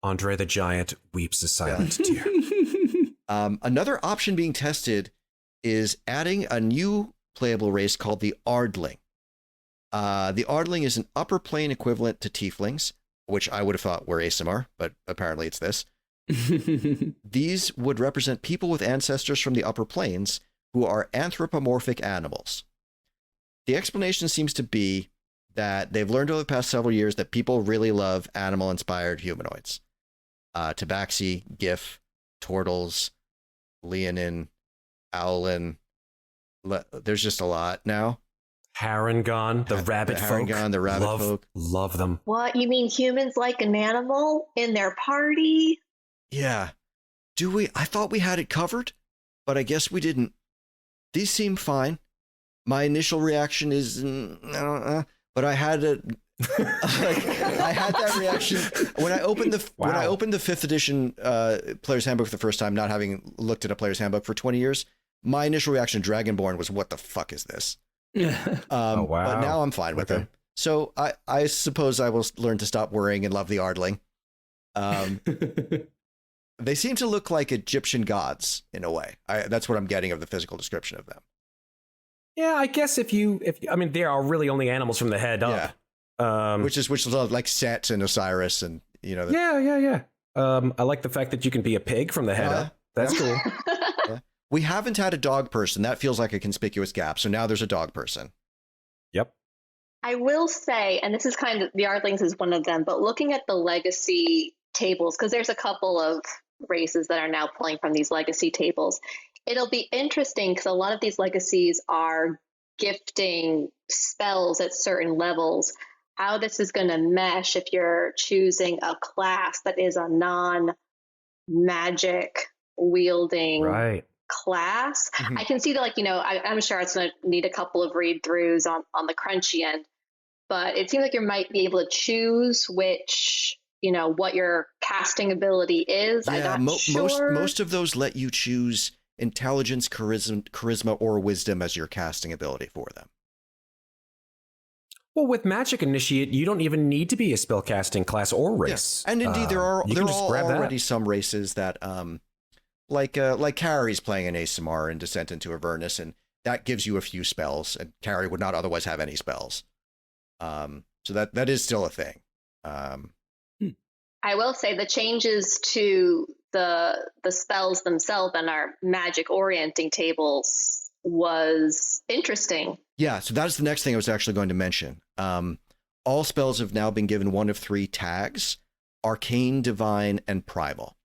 Andre the Giant weeps a silent tear. Another option being tested is adding a new playable race called the Ardling. The Ardling is an upper plane equivalent to tieflings, which I would have thought were Aasimar, but apparently it's this. These would represent people with ancestors from the upper planes who are anthropomorphic animals. The explanation seems to be that they've learned over the past several years that people really love animal-inspired humanoids. Tabaxi, Gif, Tortles, Leonin, Owlin. There's just a lot now. Harangon, the rabbit folk. Harangon, the rabbit folk. Love them. What? You mean humans like an animal in their party? Yeah. Do we? I thought we had it covered, but I guess we didn't. These seem fine. My initial reaction is, but I had a, I had that reaction when I opened the when I opened the 5th edition Player's Handbook for the first time, not having looked at a Player's Handbook for 20 years. My initial reaction to Dragonborn was, "What the fuck is this?" Oh wow! But now I'm fine with them. So I suppose I will learn to stop worrying and love the Ardling. They seem to look like Egyptian gods in a way. That's what I'm getting of the physical description of them. Yeah, I guess if I mean, they are really only animals from the head up. Which is like Set and Osiris and Yeah. I like the fact that you can be a pig from the head up. That's cool. Yeah. We haven't had a dog person. That feels like a conspicuous gap. So now there's a dog person. Yep. I will say, and this is kind of, the Ardlings is one of them, but looking at the legacy tables, because there's a couple of races that are now pulling from these legacy tables, it'll be interesting because a lot of these legacies are gifting spells at certain levels. How this is going to mesh if you're choosing a class that is a non-magic wielding class. Mm-hmm. I can see that, I'm sure it's going to need a couple of read-throughs on the crunchy end, but it seems like you might be able to choose which, what your casting ability is. Yeah, I'm not sure. Most of those let you choose intelligence, charisma, or wisdom as your casting ability for them. Well, with Magic Initiate, you don't even need to be a spellcasting class or race. Yeah. And indeed, there are already some races that, like Carrie's playing an Aasimar in Descent into Avernus, and that gives you a few spells, and Carrie would not otherwise have any spells. So that is still a thing. I will say the changes to the spells themselves and our magic orienting tables was interesting. Yeah, so that's the next thing I was actually going to mention. All spells have now been given one of 3 tags: Arcane, Divine, and Primal.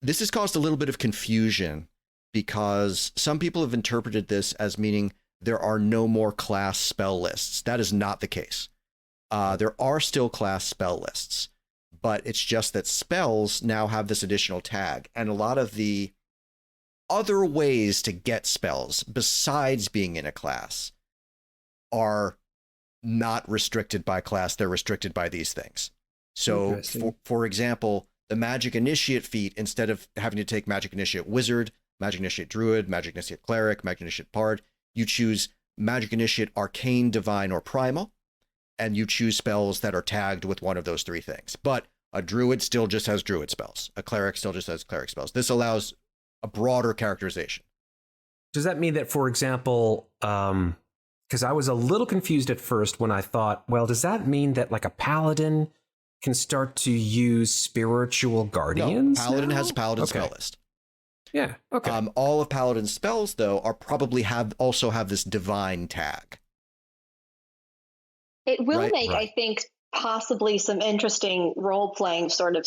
This has caused a little bit of confusion because some people have interpreted this as meaning there are no more class spell lists. That is not the case. There are still class spell lists, but it's just that spells now have this additional tag, and a lot of the other ways to get spells besides being in a class are not restricted by class. They're restricted by these things. So, for example, the Magic Initiate feat, instead of having to take Magic Initiate Wizard, Magic Initiate Druid, Magic Initiate Cleric, Magic Initiate Bard, you choose Magic Initiate Arcane, Divine, or Primal, and you choose spells that are tagged with one of those three things. But a Druid still just has Druid spells. A Cleric still just has Cleric spells. This allows a broader characterization. Does that mean that, for example, because I was a little confused at first when I thought, well, does that mean that like a Paladin can start to use spiritual guardians? No, Paladin has a Paladin spell list. Yeah. Okay. All of Paladin's spells, though, are probably also have this divine tag. It will make, I think, possibly some interesting role playing sort of,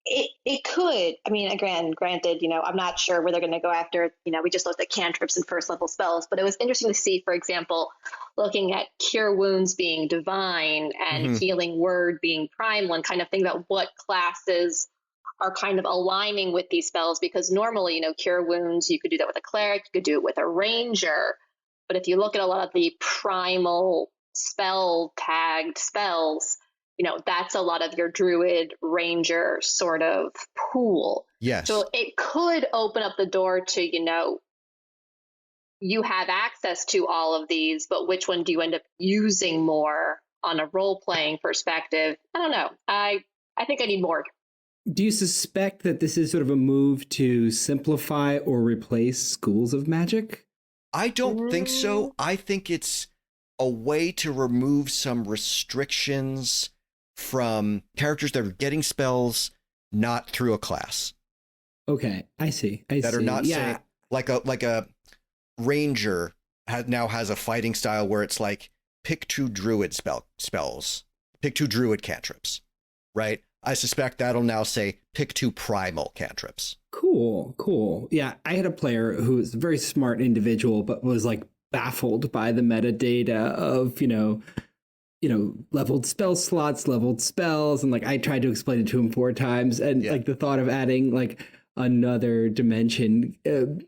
it could. I mean, again, granted, I'm not sure where they're going to go after. We just looked at cantrips and first level spells, but it was interesting to see, for example, looking at Cure Wounds being divine and Healing Word being primal, and kind of think about what classes are kind of aligning with these spells, because normally, Cure Wounds, you could do that with a cleric, you could do it with a ranger. But if you look at a lot of the primal spell tagged spells, that's a lot of your druid ranger sort of pool. Yes. So it could open up the door to, you have access to all of these, but which one do you end up using more on a role playing perspective? I don't know. I think I need more. Do you suspect that this is sort of a move to simplify or replace schools of magic? I don't think so. I think it's a way to remove some restrictions from characters that are getting spells not through a class. Okay, I see. That are not saying, like a ranger now has a fighting style where it's like pick 2 druid spells, pick 2 druid cantrips, right? I suspect that'll now say pick 2 primal cantrips. Cool. Yeah, I had a player who was a very smart individual, but was like baffled by the metadata of, leveled spell slots, leveled spells. And like, I tried to explain it to him 4 times. And like the thought of adding like another dimension.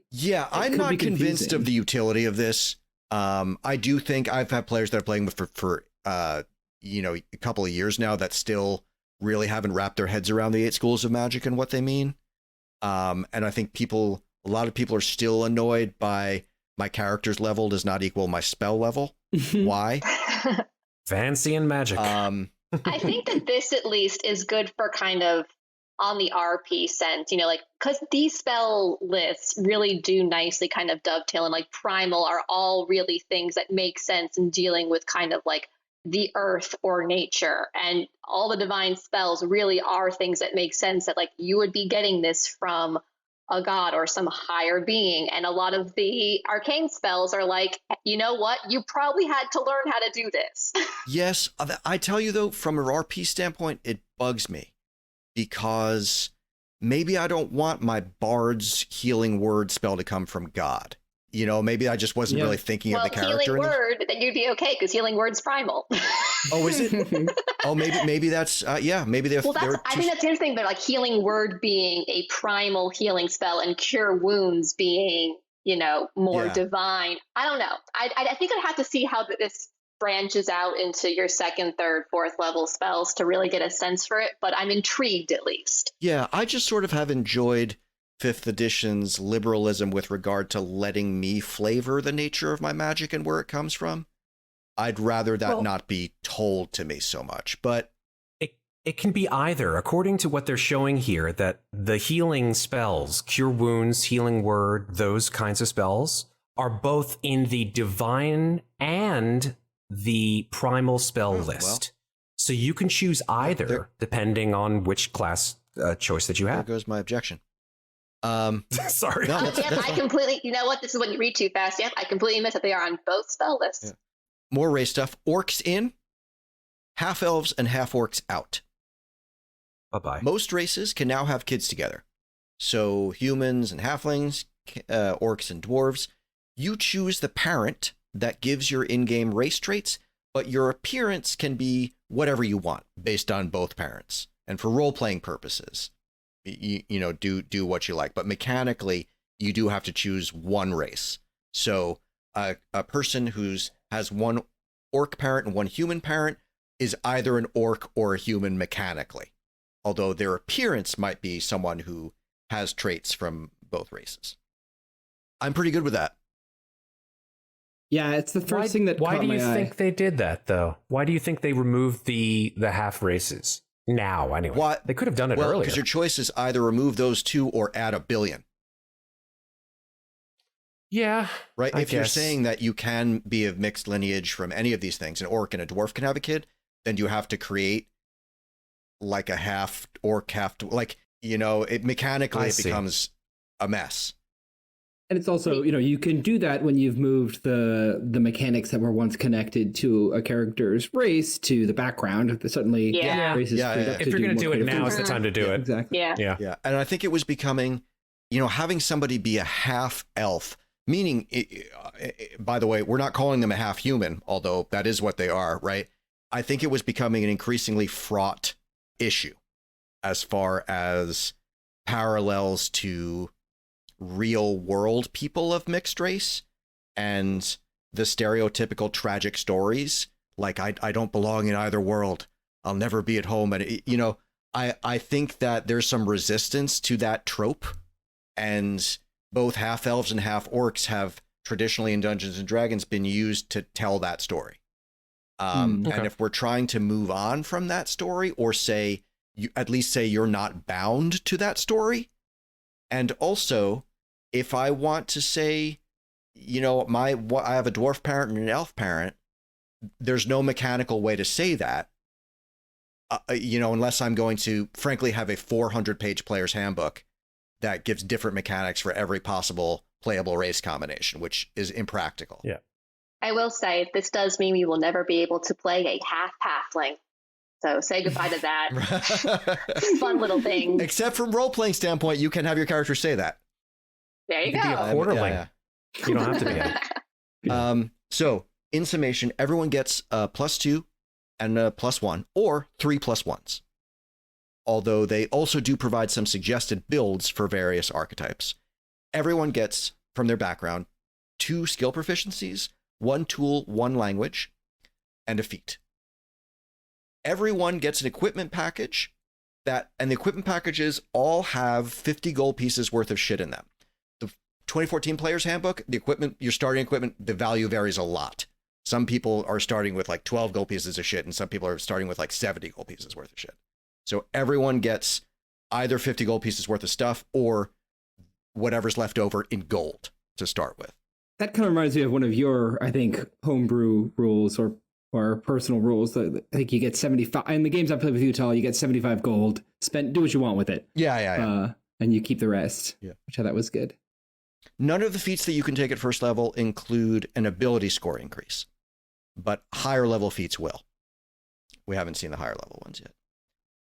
Yeah, I'm not convinced of the utility of this. I do think I've had players that are playing with for a couple of years now that still really haven't wrapped their heads around the 8 schools of magic and what they mean. And I think a lot of people are still annoyed by my character's level does not equal my spell level. Why? Fancy and magic. I think that this at least is good for kind of on the RP sense, because these spell lists really do nicely kind of dovetail, and like primal are all really things that make sense in dealing with kind of like the earth or nature, and all the divine spells really are things that make sense, that like you would be getting this from a god or some higher being. And a lot of the arcane spells are like, you know what, you probably had to learn how to do this. Yes, I tell you though, from an RP standpoint, it bugs me because maybe I don't want my bard's healing word spell to come from God. Maybe I just wasn't really thinking of the character. Healing word, then you'd be okay because healing word's primal. Oh, is it? Oh, maybe that's maybe they're. Well, I think that's interesting. But like healing word being a primal healing spell and cure wounds being more divine. I don't know. I think I'd have to see how this branches out into your 2nd, 3rd, 4th level spells to really get a sense for it. But I'm intrigued at least. Yeah, I just sort of have enjoyed 5th edition's liberalism with regard to letting me flavor the nature of my magic and where it comes from. I'd rather that not be told to me so much, but it can be either. According to what they're showing here, that the healing spells, cure wounds, healing word, those kinds of spells are both in the divine and the primal spell list. So you can choose either depending on which class choice that you have. There goes my objection. Sorry. No, I completely, this is when you read too fast. Yep, I completely missed that they are on both spell lists. Yeah. More race stuff. Orcs in, half elves and half orcs out. Bye-bye. Most races can now have kids together. So humans and halflings, orcs and dwarves. You choose the parent that gives your in-game race traits, but your appearance can be whatever you want based on both parents. And for role-playing purposes, you know, do what you like. But mechanically, you do have to choose one race. So a person has one orc parent and one human parent is either an orc or a human mechanically, although their appearance might be someone who has traits from both races. I'm pretty good with that. Yeah, it's the first thing that Why caught do you my eye. think they did that, though? Why do you think they removed the half races now? Anyway, What? They could have done it Well, earlier. because your choice is either remove those two or add a billion. Yeah, Right? I If you're guess. saying that you can be of mixed lineage from any of these things, an orc and a dwarf can have a kid, then you have to create like a half orc, like, you know, it mechanically I it see. becomes a mess. And it's also, you know, you can do that when you've moved the mechanics that were once connected to a character's race to the background. Suddenly, Yeah. race is Yeah, freed yeah. up If to you're do going to more do it creative now, it's the things. time to do Yeah, it. exactly. Yeah. Yeah. Yeah. And I think it was becoming, you know, having somebody be a half elf, meaning, by the way, we're not calling them a half human, although that is what they are, right? I think it was becoming an increasingly fraught issue as far as parallels to real world people of mixed race and the stereotypical tragic stories like I don't belong in either world, I'll never be at home. And you know, I think that there's some resistance to that trope, and both half elves and half orcs have traditionally in Dungeons and Dragons been used to tell that story. Okay. And if we're trying to move on from that story, or say you at least say you're not bound to that story, and also if I want to say, you know, I have a dwarf parent and an elf parent, there's no mechanical way to say that, you know, unless I'm going to frankly have a 400-page player's handbook that gives different mechanics for every possible playable race combination, which is impractical. Yeah. I will say this does mean we will never be able to play a half halfling. So say goodbye to that fun little thing. Except from role-playing standpoint, you can have your character say that. There you You could be go. a quarterling. Yeah, You don't have to be. So in summation, everyone gets a +2 and a +1, or 3 +1s. Although they also do provide some suggested builds for various archetypes. Everyone gets, from their background, 2 skill proficiencies, 1 tool, 1 language, and a feat. Everyone gets an equipment package and the equipment packages all have 50 gold pieces worth of shit in them. The 2014 Player's Handbook, your starting equipment, the value varies a lot. Some people are starting with like 12 gold pieces of shit, and some people are starting with like 70 gold pieces worth of shit. So everyone gets either 50 gold pieces worth of stuff or whatever's left over in gold to start with. That kind of reminds me of one of your, I think, homebrew rules or personal rules. I think you get 75 in the games I played with you, Tal. You get 75 gold. Do what you want with it. Yeah. And you keep the rest. Yeah. Which I thought was good. None of the feats that you can take at first level include an ability score increase, but higher level feats will. We haven't seen the higher level ones yet.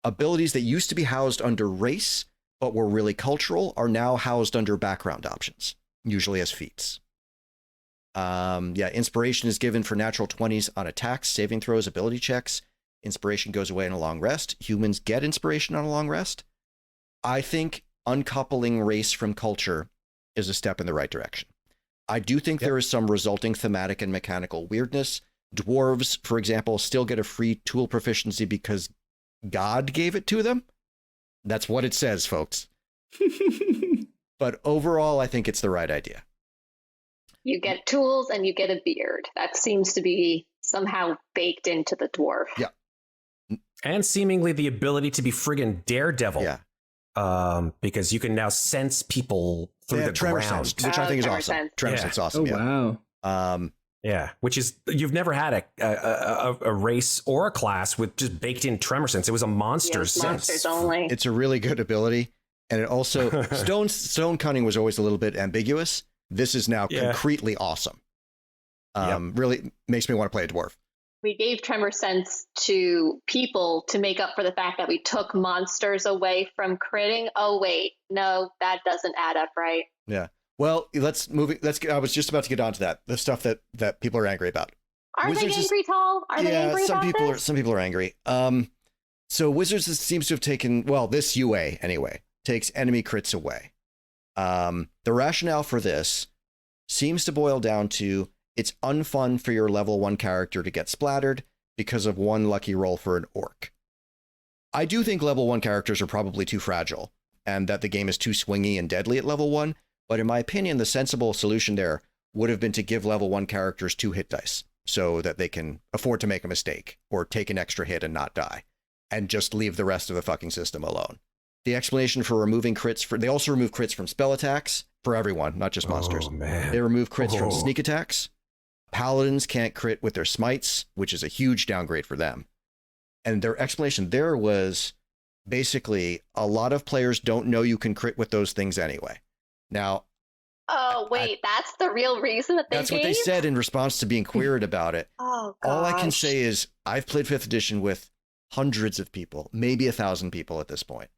Abilities that used to be housed under race, but were really cultural, are now housed under background options, usually as feats. Inspiration is given for natural 20s on attacks, saving throws, ability checks. Inspiration goes away in a long rest. Humans get inspiration on a long rest. I think uncoupling race from culture is a step in the right direction. I do think there is some resulting thematic and mechanical weirdness. Dwarves, for example, still get a free tool proficiency because God gave it to them. That's what it says, folks. But overall, I think it's the right idea. You get tools and you get a beard. That seems to be somehow baked into the dwarf. Yeah. And seemingly the ability to be friggin' daredevil. Yeah. Because you can now sense people through They the have tremor ground. sense, which I think is tremor awesome. sense. Tremor Yeah. sense, awesome. Oh, wow. Yeah, which is, you've never had a race or a class with just baked in tremor sense. It was a monster's sense. Monsters only. It's a really good ability. And it also, stone cunning was always a little bit ambiguous. This is now concretely awesome. Really makes me want to play a dwarf. We gave tremor sense to people to make up for the fact that we took monsters away from critting. Oh, wait, no, that doesn't add up, right? Yeah. Well, I was just about to get onto that. The stuff that people are angry about. Are Wizards they is- angry, Tal? Are they angry some about people this? some people are angry. So Wizards seems to have taken, well, this UA anyway, takes enemy crits away. The rationale for this seems to boil down to it's unfun for your level 1 character to get splattered because of one lucky roll for an orc. I do think level 1 characters are probably too fragile and that the game is too swingy and deadly at level 1, but in my opinion, the sensible solution there would have been to give level 1 characters 2 hit dice so that they can afford to make a mistake or take an extra hit and not die, and just leave the rest of the fucking system alone. The explanation for removing crits, they also remove crits from spell attacks for everyone, not just monsters. Oh, man. They remove crits from sneak attacks. Paladins can't crit with their smites, which is a huge downgrade for them. And their explanation there was basically a lot of players don't know you can crit with those things anyway. Now, Oh, wait, that's the real reason that they that's gave? what they said in response to being queried about it. Oh, gosh. All I can say is I've played 5th edition with hundreds of people, maybe 1,000 people at this point.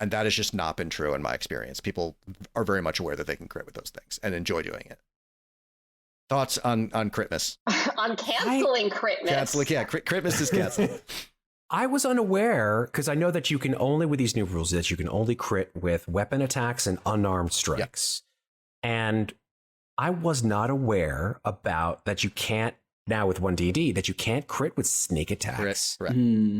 And that has just not been true in my experience. People are very much aware that they can crit with those things and enjoy doing it. Thoughts on Critmas? On canceling Critmas. Canceling, yeah, Critmas is canceled. I was unaware, because I know that you can only, with these new rules, that you can only crit with weapon attacks and unarmed strikes. And I was not aware about that you can't, now with 1D&D, that you can't crit with sneak attacks. Correct.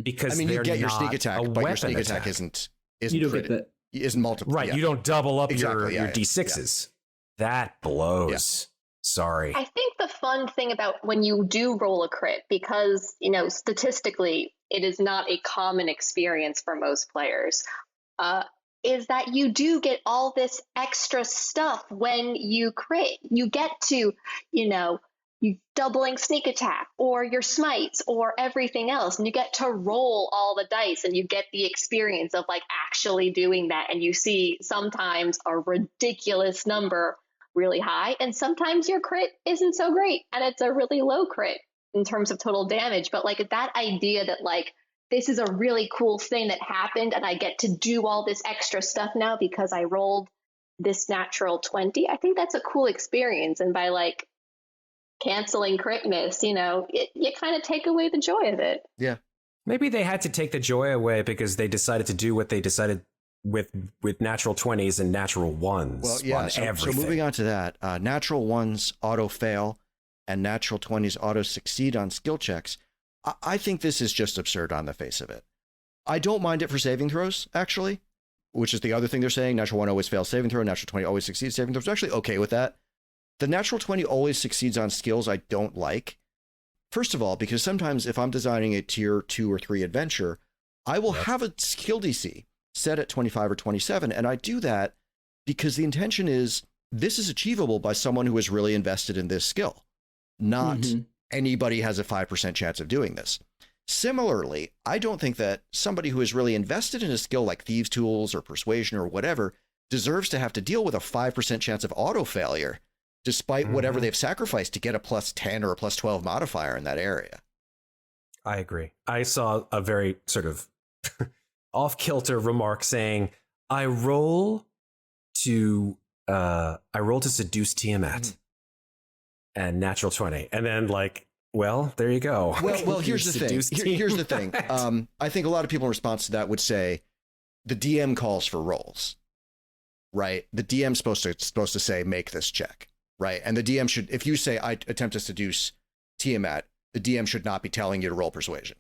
Because I mean, you get your sneak not attack, a but your weapon sneak attack attack. isn't You don't get critted. that. Isn't multiple. Right, yeah. you don't double up Exactly, your yeah, D6s. That blows. Sorry. I think the fun thing about when you do roll a crit, because, you know, statistically, it is not a common experience for most players, is that you do get all this extra stuff when you crit. You get to, you know, you doubling sneak attack or your smites or everything else, and you get to roll all the dice and you get the experience of like actually doing that. And you see sometimes a ridiculous number really high, and sometimes your crit isn't so great and it's a really low crit in terms of total damage. But like that idea that like this is a really cool thing that happened and I get to do all this extra stuff now because I rolled this natural 20, I think that's a cool experience. And by like canceling Critmas, you know, you kind of take away the joy of it. Yeah. Maybe they had to take the joy away because they decided to do what they decided with natural 20s and natural 1s. Well, yeah. on So everything. moving on to that, natural 1s auto fail and natural 20s auto succeed on skill checks. I think this is just absurd on the face of it. I don't mind it for saving throws, actually, which is the other thing they're saying. Natural 1 always fails saving throw. Natural 20 always succeeds saving throws. I'm actually okay with that. The natural 20 always succeeds on skills I don't like. First of all, because sometimes if I'm designing a tier 2 or 3 adventure, I will have a skill DC set at 25 or 27. And I do that because the intention is this is achievable by someone who is really invested in this skill, not anybody has a 5% chance of doing this. Similarly, I don't think that somebody who is really invested in a skill like Thieves' Tools or Persuasion or whatever deserves to have to deal with a 5% chance of auto failure, despite whatever they've sacrificed to get a plus 10 or a plus 12 modifier in that area. I agree. I saw a very sort of off-kilter remark saying, I roll to seduce Tiamat and natural 20. And then like, well, there you go. Well, here's the thing. Seduce Here's the thing. Tiamat. I think a lot of people in response to that would say the DM calls for rolls, right? The DM's supposed to say, make this check, right? And the DM should, if you say, I attempt to seduce Tiamat, the DM should not be telling you to roll persuasion,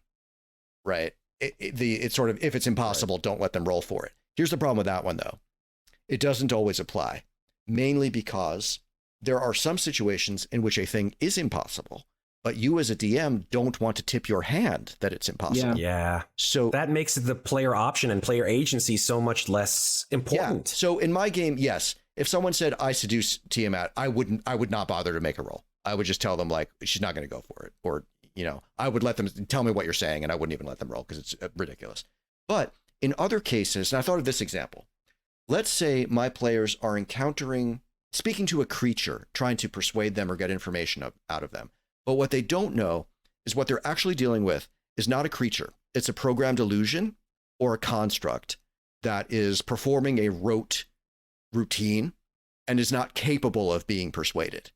right? It's sort of, if it's impossible, don't let them roll for it. Here's the problem with that one, though. It doesn't always apply, mainly because there are some situations in which a thing is impossible, but you as a DM don't want to tip your hand that it's impossible. Yeah. So that makes the player option and player agency so much less important. Yeah. So in my game, yes, if someone said I seduce Tiamat, I would not bother to make a roll. I would just tell them like she's not going to go for it, or I would let them tell me what you're saying, and I wouldn't even let them roll because it's ridiculous. But in other cases, and I thought of this example. Let's say my players are speaking to a creature, trying to persuade them or get information out of them. But what they don't know is what they're actually dealing with is not a creature. It's a programmed illusion or a construct that is performing a rote routine and is not capable of being persuaded,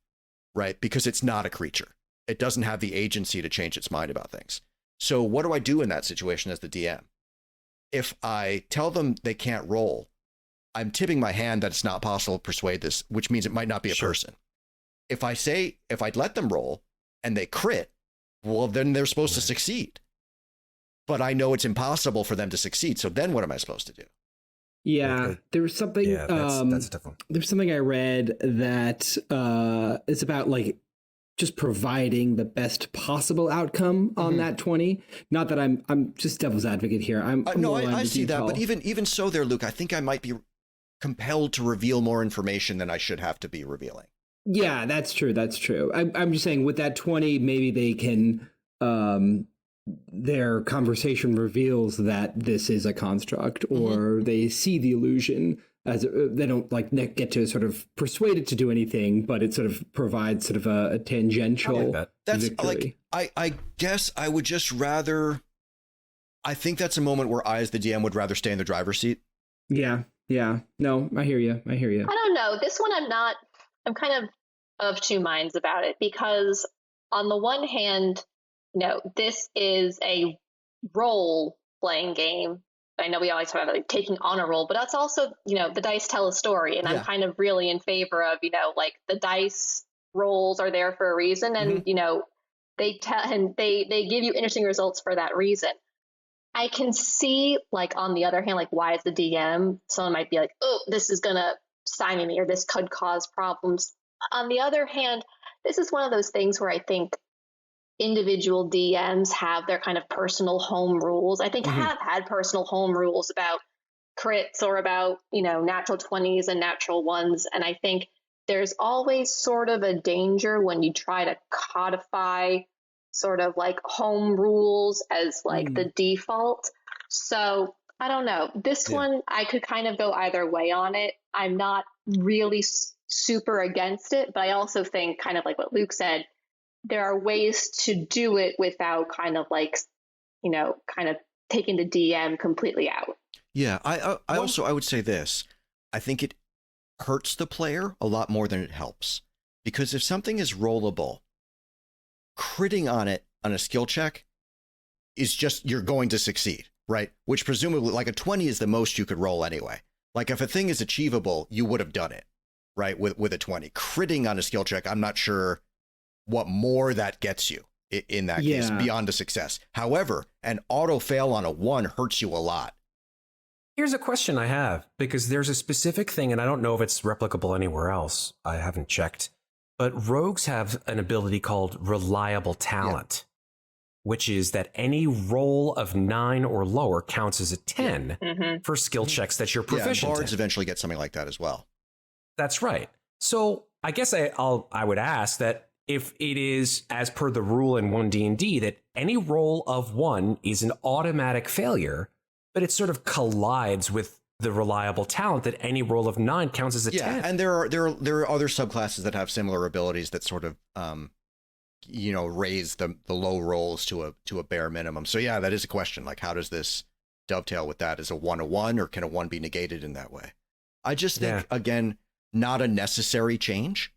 right? Because it's not a creature. It doesn't have the agency to change its mind about things. So what do I do in that situation as the DM? If I tell them they can't roll, I'm tipping my hand that it's not possible to persuade this, which means it might not be a person. If I'd let them roll and they crit, well, then they're supposed to succeed. But I know it's impossible for them to succeed. So then what am I supposed to do? Yeah, there was something. Yeah, that's a tough one. There's something I read that is about like just providing the best possible outcome on that 20. Not that I'm just devil's advocate here. No, I see that, but even so, there, Luke, I think I might be compelled to reveal more information than I should have to be revealing. Yeah, that's true. That's true. I'm just saying with that 20, maybe they can. Their conversation reveals that this is a construct, or they see the illusion as they don't like get to sort of persuade it to do anything, but it sort of provides sort of a tangential That's victory. like I guess I would just rather. I think that's a moment where I, as the DM, would rather stay in the driver's seat. Yeah. No, I hear you. I don't know. This one, I'm kind of two minds about it, because on the one hand, this is a role-playing game. I know we always talk about like taking on a role, but that's also, the dice tell a story, and I'm kind of really in favor of, like the dice rolls are there for a reason, and they tell and they give you interesting results for that reason. I can see, like, on the other hand, like, why as the DM, someone might be like, oh, this is gonna stymie me, or this could cause problems. On the other hand, this is one of those things where I think individual DMs have their kind of personal home rules. I think have had personal home rules about crits or about, natural 20s and natural ones. And I think there's always sort of a danger when you try to codify sort of like home rules as like the default. So I don't know. This one, I could kind of go either way on it. I'm not really super against it, but I also think, kind of like what Luke said, there are ways to do it without kind of like, kind of taking the DM completely out. Yeah, I would say this. I think it hurts the player a lot more than it helps. Because if something is rollable, critting on it on a skill check is just, you're going to succeed, right? Which presumably, like a 20 is the most you could roll anyway. Like if a thing is achievable, you would have done it, right? With a 20. Critting on a skill check, I'm not sure what more that gets you in that case beyond a success. However, an auto fail on a 1 hurts you a lot. Here's a question I have, because there's a specific thing, and I don't know if it's replicable anywhere else. I haven't checked. But rogues have an ability called reliable talent, which is that any roll of 9 or lower counts as a 10 for skill checks that you're proficient in. Bards eventually get something like that as well. That's right. So I guess I would ask that if it is, as per the rule in 1D&D, that any roll of 1 is an automatic failure, but it sort of collides with the reliable talent that any roll of 9 counts as a 10. Yeah, and there are other subclasses that have similar abilities that sort of raise the low rolls to a bare minimum. So yeah, that is a question. Like, how does this dovetail with that? Is a 1 a 1, or can a 1 be negated in that way? I just think again, not a necessary change.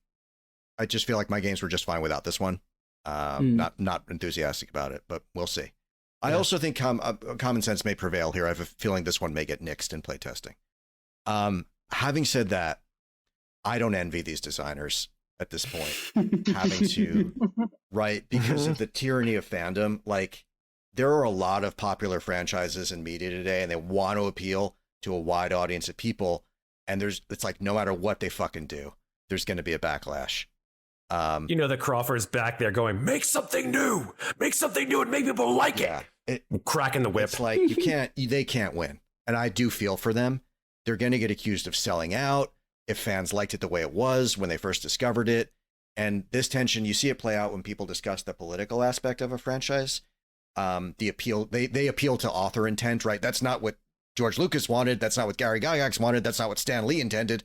I just feel like my games were just fine without this one. Not enthusiastic about it, but we'll see. I also think common sense may prevail here. I have a feeling this one may get nixed in playtesting. Having said that, I don't envy these designers at this point having to write because of the tyranny of fandom. Like, there are a lot of popular franchises in media today, and they want to appeal to a wide audience of people. And it's like, no matter what they fucking do, there's going to be a backlash. The Crawford's back there going, make something new and make people like it. Cracking the whip. It's like, they can't win. And I do feel for them. They're going to get accused of selling out if fans liked it the way it was when they first discovered it. And this tension, you see it play out when people discuss the political aspect of a franchise. The appeal, they appeal to author intent, right? That's not what George Lucas wanted. That's not what Gary Gygax wanted. That's not what Stan Lee intended.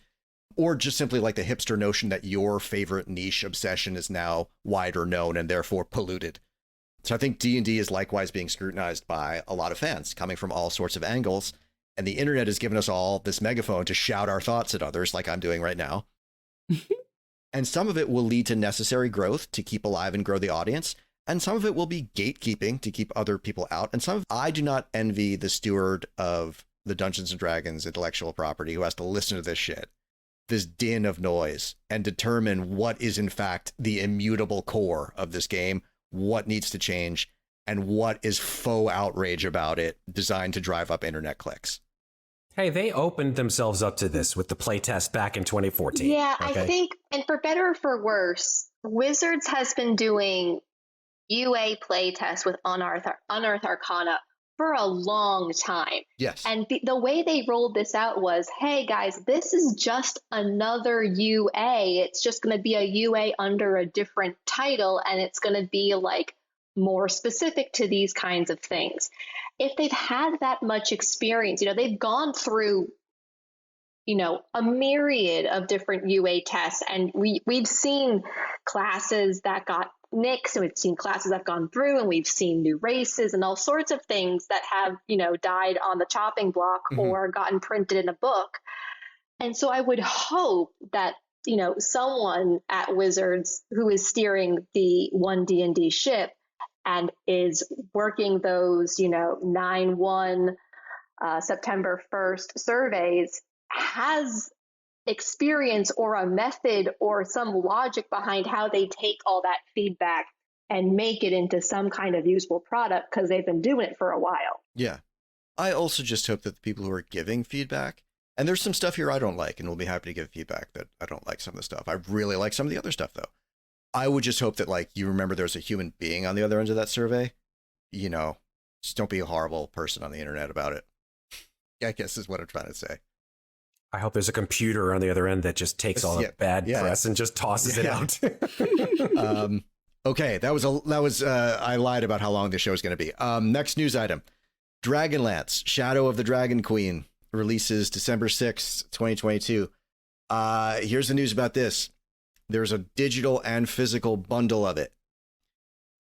Or just simply like the hipster notion that your favorite niche obsession is now wider known and therefore polluted. So I think D&D is likewise being scrutinized by a lot of fans coming from all sorts of angles. And the internet has given us all this megaphone to shout our thoughts at others, like I'm doing right now. And some of it will lead to necessary growth to keep alive and grow the audience. And some of it will be gatekeeping to keep other people out. And I do not envy the steward of the Dungeons and Dragons intellectual property who has to listen to this shit, this din of noise, and determine what is in fact the immutable core of this game, what needs to change, and what is faux outrage about it designed to drive up internet clicks. Hey, they opened themselves up to this with the playtest back in 2014. Yeah, okay? I think, and for better or for worse, Wizards has been doing UA playtests with Unearthed Arcana for a long time. Yes. And the way they rolled this out was, hey guys, this is just another UA. It's just going to be a UA under a different title, and it's going to be like more specific to these kinds of things. If they've had that much experience, they've gone through, a myriad of different UA tests, and we've seen classes that got nixed, and we've seen classes that have gone through, and we've seen new races and all sorts of things that have, died on the chopping block or gotten printed in a book. And so I would hope that, someone at Wizards who is steering the One D&D ship and is working those, 9/1, September 1st surveys has experience or a method or some logic behind how they take all that feedback and make it into some kind of usable product, because they've been doing it for a while. Yeah. I also just hope that the people who are giving feedback, and there's some stuff here I don't like, and we'll be happy to give feedback that I don't like some of the stuff. I really like some of the other stuff, though. I would just hope that, like, you remember there's a human being on the other end of that survey. Just don't be a horrible person on the internet about it. I guess is what I'm trying to say. I hope there's a computer on the other end that just takes all the bad press and just tosses it out. Okay, that was I lied about how long this show is going to be. Next news item. Dragonlance, Shadow of the Dragon Queen, releases December 6th, 2022. Here's the news about this. There's a digital and physical bundle of it.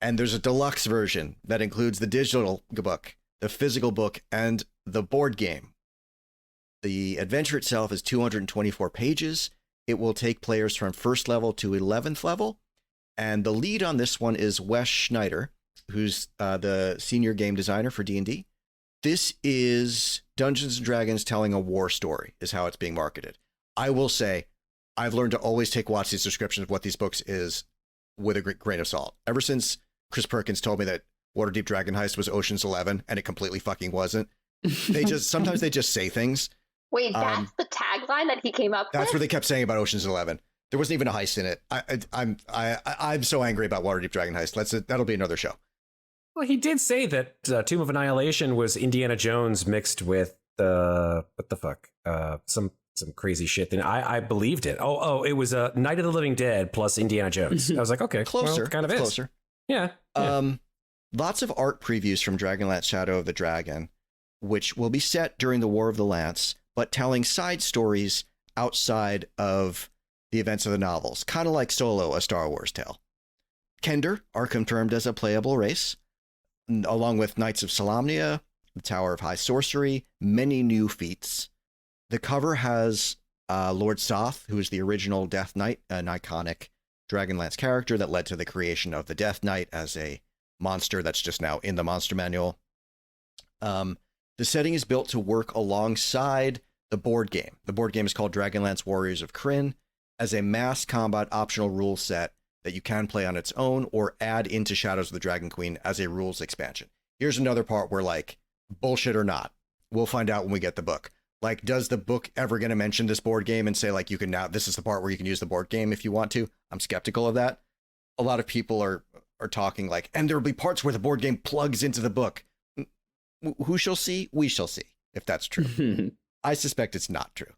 And there's a deluxe version that includes the digital book, the physical book, and the board game. The adventure itself is 224 pages. It will take players from 1st level to 11th level. And the lead on this one is Wes Schneider, who's the senior game designer for D&D. This is Dungeons & Dragons telling a war story, is how it's being marketed. I will say, I've learned to always take WotC's description of what these books is with a grain of salt. Ever since Chris Perkins told me that Waterdeep Dragon Heist was Ocean's 11, and it completely fucking wasn't. Sometimes they just say things. Wait, that's the tagline that he came up with? That's what they kept saying about Ocean's 11. There wasn't even a heist in it. I'm so angry about Waterdeep Dragon Heist. That'll be another show. Well, he did say that Tomb of Annihilation was Indiana Jones mixed with what the fuck? Some crazy shit. Then I believed it. Oh, it was Night of the Living Dead plus Indiana Jones. I was like, okay, closer. Well, kind of is. Closer. Yeah. Lots of art previews from Dragonlance Shadow of the Dragon, which will be set during the War of the Lance, but telling side stories outside of the events of the novels, kind of like Solo, a Star Wars tale. Kender are confirmed as a playable race, along with Knights of Solamnia, the Tower of High Sorcery, many new feats. The cover has Lord Soth, who is the original Death Knight, an iconic Dragonlance character that led to the creation of the Death Knight as a monster that's just now in the monster manual. The setting is built to work alongside the board game. The board game is called Dragonlance Warriors of Krynn, as a mass combat optional rule set that you can play on its own or add into Shadows of the Dragon Queen as a rules expansion. Here's another part where, like, bullshit or not, we'll find out when we get the book. Like, does the book ever going to mention this board game and say, like, you can now, this is the part where you can use the board game if you want to? I'm skeptical of that. A lot of people are talking like, and there'll be parts where the board game plugs into the book. Who shall see? We shall see, if that's true. I suspect it's not true.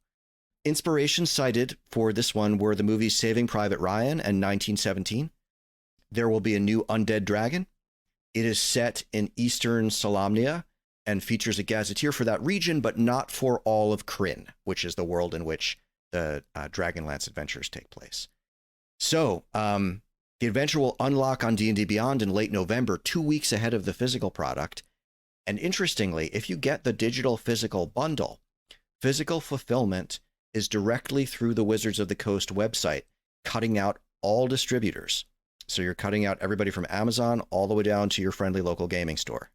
Inspiration cited for this one were the movies Saving Private Ryan and 1917. There will be a new undead dragon. It is set in Eastern Solamnia and features a gazetteer for that region, but not for all of Krynn, which is the world in which the Dragonlance adventures take place. So the adventure will unlock on D&D Beyond in late November, 2 weeks ahead of the physical product. And interestingly, if you get the digital physical bundle, physical fulfillment is directly through the Wizards of the Coast website. cutting out all distributors. So you're cutting out everybody from Amazon all the way down to your friendly local gaming store.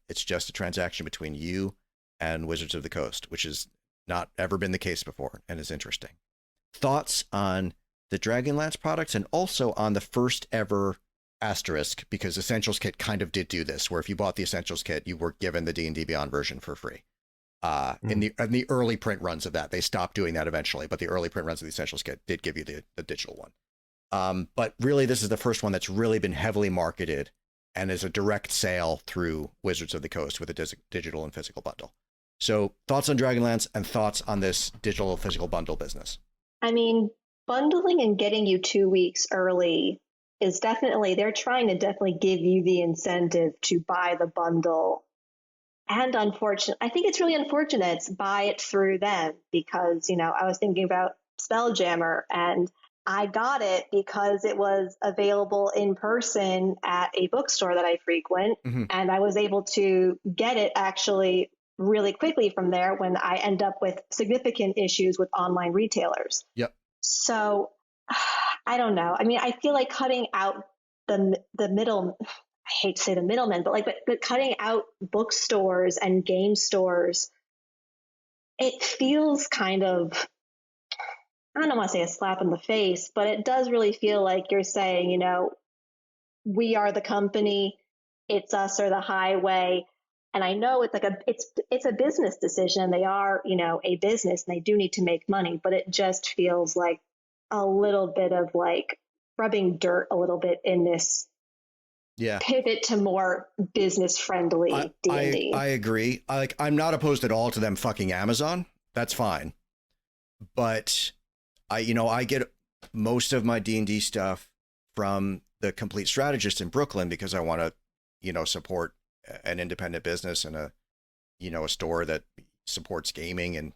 It's just a transaction between you and Wizards of the Coast, which has not ever been the case before and is interesting. Thoughts on the Dragonlance products and also on the first ever asterisk, because Essentials Kit kind of did do this, where if you bought the Essentials Kit, you were given the D&D Beyond version for free. In the early print runs of that, they stopped doing that eventually, but the early print runs of the Essentials Kit did give you the digital one. But really, this is the first one that's really been heavily marketed and is a direct sale through Wizards of the Coast with a digital and physical bundle. So thoughts on Dragonlance and thoughts on this digital physical bundle business? I mean, bundling and getting you 2 weeks early is definitely, they're trying to definitely give you the incentive to buy the bundle. And I think it's really unfortunate to buy it through them because, I was thinking about Spelljammer and I got it because it was available in person at a bookstore that I frequent. Mm-hmm. And I was able to get it actually really quickly from there when I end up with significant issues with online retailers. Yep. So I don't know. I mean, I feel like cutting out the middle, I hate to say the middlemen, but cutting out bookstores and game stores, it feels kind of, I don't want to say a slap in the face, but it does really feel like you're saying, we are the company, it's us or the highway. And I know it's like it's a business decision. They are, a business and they do need to make money, but it just feels like a little bit of like rubbing dirt a little bit in this pivot to more business friendly D&D. I agree. I'm not opposed at all to them fucking Amazon. That's fine. But I get most of my D&D stuff from the Complete Strategist in Brooklyn because I want to, support an independent business and a store that supports gaming and,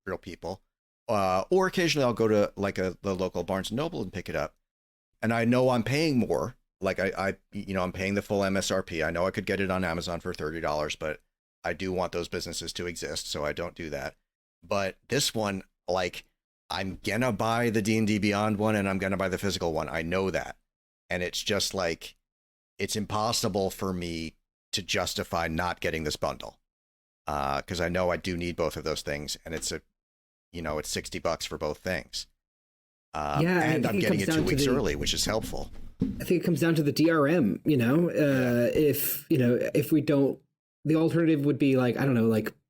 real people. Or occasionally I'll go to the local Barnes and Noble and pick it up. And I know I'm paying more. Like I'm paying the full MSRP. I know I could get it on Amazon for $30, but I do want those businesses to exist, so I don't do that. But this one, I'm gonna buy the D&D Beyond one and I'm gonna buy the physical one. I know that. And it's just it's impossible for me to justify not getting this bundle. Because I know I do need both of those things. And it's it's $60 for both things. And I'm getting it 2 weeks early, which is helpful. I think it comes down to the DRM, if we don't, the alternative would be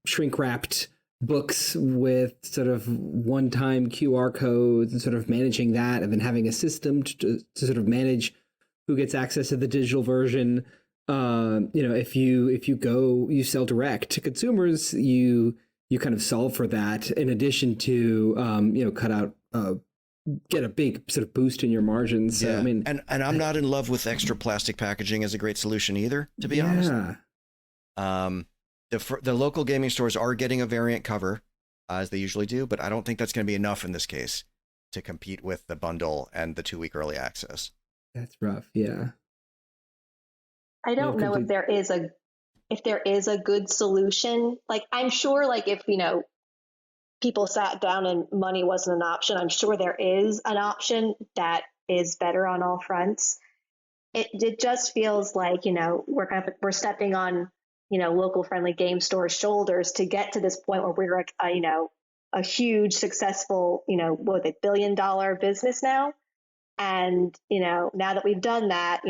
shrink wrapped books with sort of one-time QR codes and sort of managing that, and then having a system to sort of manage who gets access to the digital version. If you sell direct to consumers, you kind of solve for that in addition to cut out get a big sort of boost in your margins. So, yeah. And I'm not in love with extra plastic packaging as a great solution either, to be honest. The local gaming stores are getting a variant cover, as they usually do, but I don't think that's going to be enough in this case to compete with the bundle and the 2-week early access. That's rough. Yeah. I don't know if there is a good solution. I'm sure if, people sat down and money wasn't an option, I'm sure there is an option that is better on all fronts. It just feels like, we're stepping on, local friendly game stores' shoulders to get to this point where we're a huge successful, $1 billion business now. And, now that we've done that,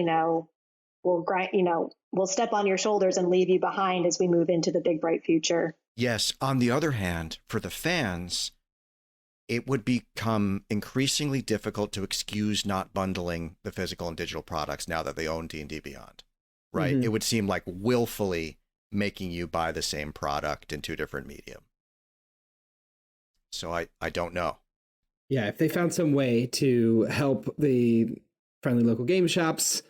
we'll step on your shoulders and leave you behind as we move into the big bright future. Yes. On the other hand, for the fans, it would become increasingly difficult to excuse not bundling the physical and digital products now that they own D&D Beyond, right? Mm-hmm. It would seem like willfully making you buy the same product in 2 different medium. So I don't know. Yeah, if they found some way to help the friendly local game shops,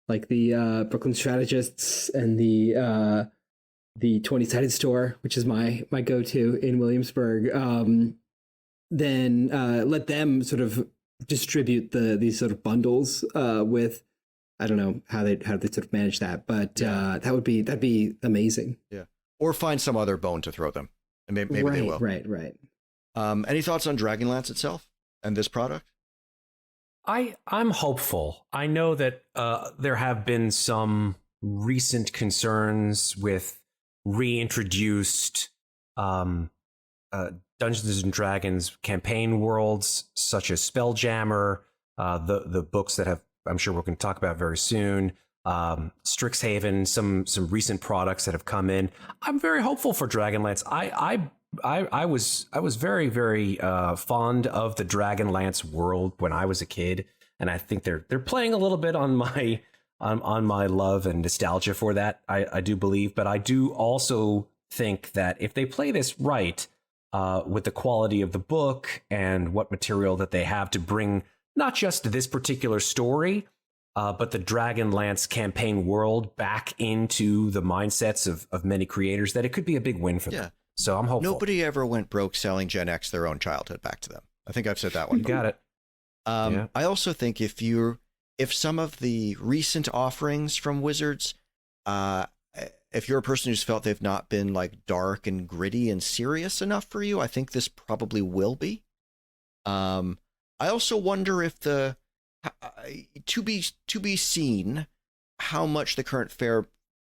like the Brooklyn Strategists and the 20-sided store, which is my go-to in Williamsburg, then let them sort of distribute these sort of bundles with, I don't know how they sort of manage that, but that'd be amazing. Yeah, or find some other bone to throw them, and maybe they will. Right. Any thoughts on Dragonlance itself and this product? I'm hopeful. I know that there have been some recent concerns with reintroduced Dungeons and Dragons campaign worlds, such as Spelljammer, the books that I'm sure we're going to talk about very soon. Strixhaven, some recent products that have come in. I'm very hopeful for Dragonlance. I was very, very fond of the Dragonlance world when I was a kid, and I think they're playing a little bit on my love and nostalgia for that. I do believe, but I do also think that if they play this right, with the quality of the book and what material that they have to bring, not just this particular story, but the Dragonlance campaign world back into the mindsets of many creators, that it could be a big win for them. So I'm hopeful. Nobody ever went broke selling Gen X their own childhood back to them. I think I've said that one. You got it. I also think if some of the recent offerings from Wizards, if you're a person who's felt they've not been like dark and gritty and serious enough for you, I think this probably will be. I also wonder if to be seen how much the current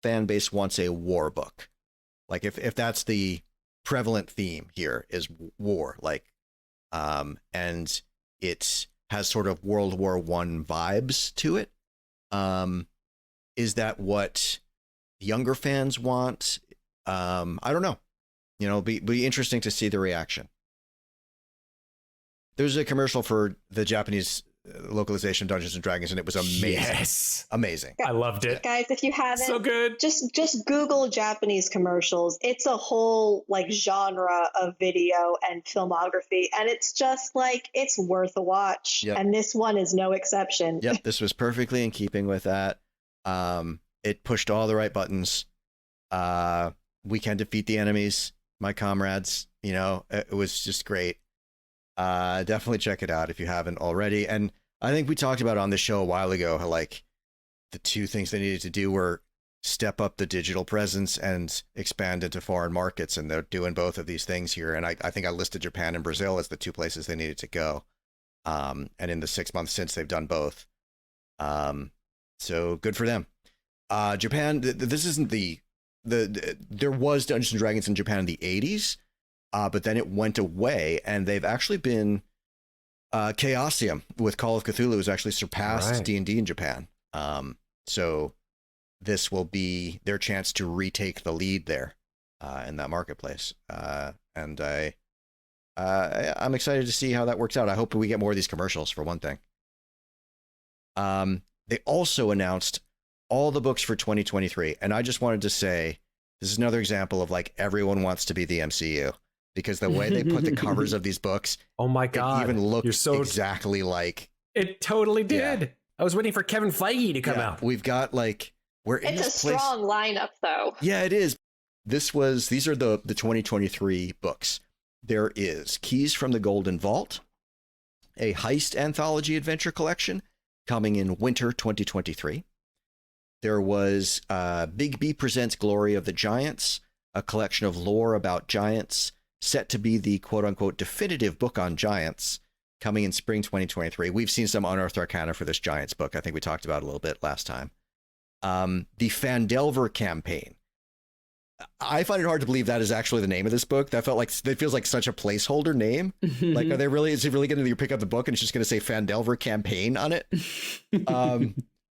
fan base wants a war book. Like if that's the prevalent theme here is war, like, and it has sort of World War I vibes to it. Is that what younger fans want? I don't know. Be interesting to see the reaction. There's a commercial for the Japanese localization of Dungeons and Dragons, and it was amazing. Yes. Amazing. I loved it. Guys, if you haven't, So good. just Google Japanese commercials. It's a whole like genre of video and filmography, and it's just like, it's worth a watch. Yep. And this one is no exception. Yep, this was perfectly in keeping with that. It pushed all the right buttons. We can defeat the enemies, my comrades. It was just great. Definitely check it out if you haven't already. And I think we talked about on the show a while ago how like the two things they needed to do were step up the digital presence and expand into foreign markets, and they're doing both of these things here. And I think I listed Japan and Brazil as the two places they needed to go. And in the 6 months since, they've done both. So good for them. Japan, this isn't there was Dungeons and Dragons in Japan in the 80s. But then it went away, and they've actually been Chaosium with Call of Cthulhu has actually surpassed D&D in Japan. So this will be their chance to retake the lead there in that marketplace. And I'm excited to see how that works out. I hope we get more of these commercials, for one thing. They also announced all the books for 2023, and I just wanted to say this is another example of like everyone wants to be the MCU. Because the way they put the covers of these books, oh my God, it even looked exactly like it totally did. Yeah. I was waiting for Kevin Feige to come out. We've got like It's a strong lineup, though. Yeah, it is. These are the 2023 books. There is Keys from the Golden Vault, a heist anthology adventure collection coming in winter 2023. There was Big B Presents Glory of the Giants, a collection of lore about giants, set to be the quote-unquote definitive book on giants, coming in spring 2023. We've seen some Unearthed Arcana for this Giants book. I think we talked about it a little bit last time. The Phandelver campaign. I find it hard to believe that is actually the name of this book. That feels like such a placeholder name. Like, is it really going to pick up the book and it's just going to say Phandelver campaign on it?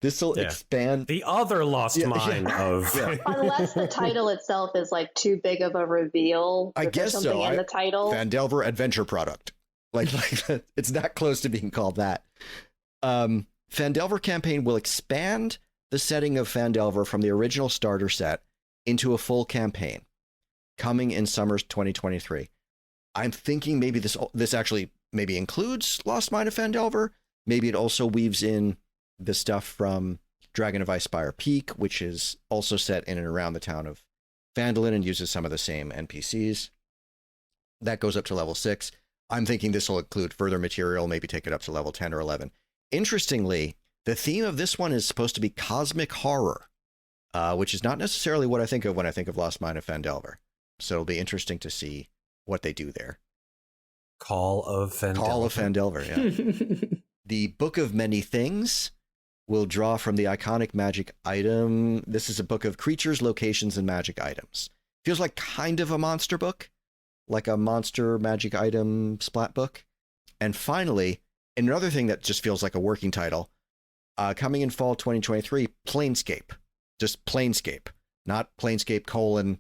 This will expand the other lost mine of. Yeah. Unless the title itself is like too big of a reveal. I guess something so. In the title. Phandelver Adventure Product. Like it's that close to being called that. Phandelver campaign will expand the setting of Phandelver from the original starter set into a full campaign, coming in summer 2023. I'm thinking maybe this actually maybe includes Lost Mine of Phandelver. Maybe it also weaves in the stuff from Dragon of Icespire Peak, which is also set in and around the town of Phandalin and uses some of the same NPCs. That goes up to level 6. I'm thinking this will include further material, maybe take it up to level 10 or 11. Interestingly, the theme of this one is supposed to be cosmic horror, which is not necessarily what I think of when I think of Lost Mine of Phandelver. So it'll be interesting to see what they do there. Call of Phandelver. Call of Phandelver, yeah. The Book of Many Things will draw from the iconic magic item. This is a book of creatures, locations, and magic items. Feels like kind of a monster book, like a monster magic item splat book. And finally, another thing that just feels like a working title, coming in fall 2023, Planescape. Just Planescape. Not Planescape :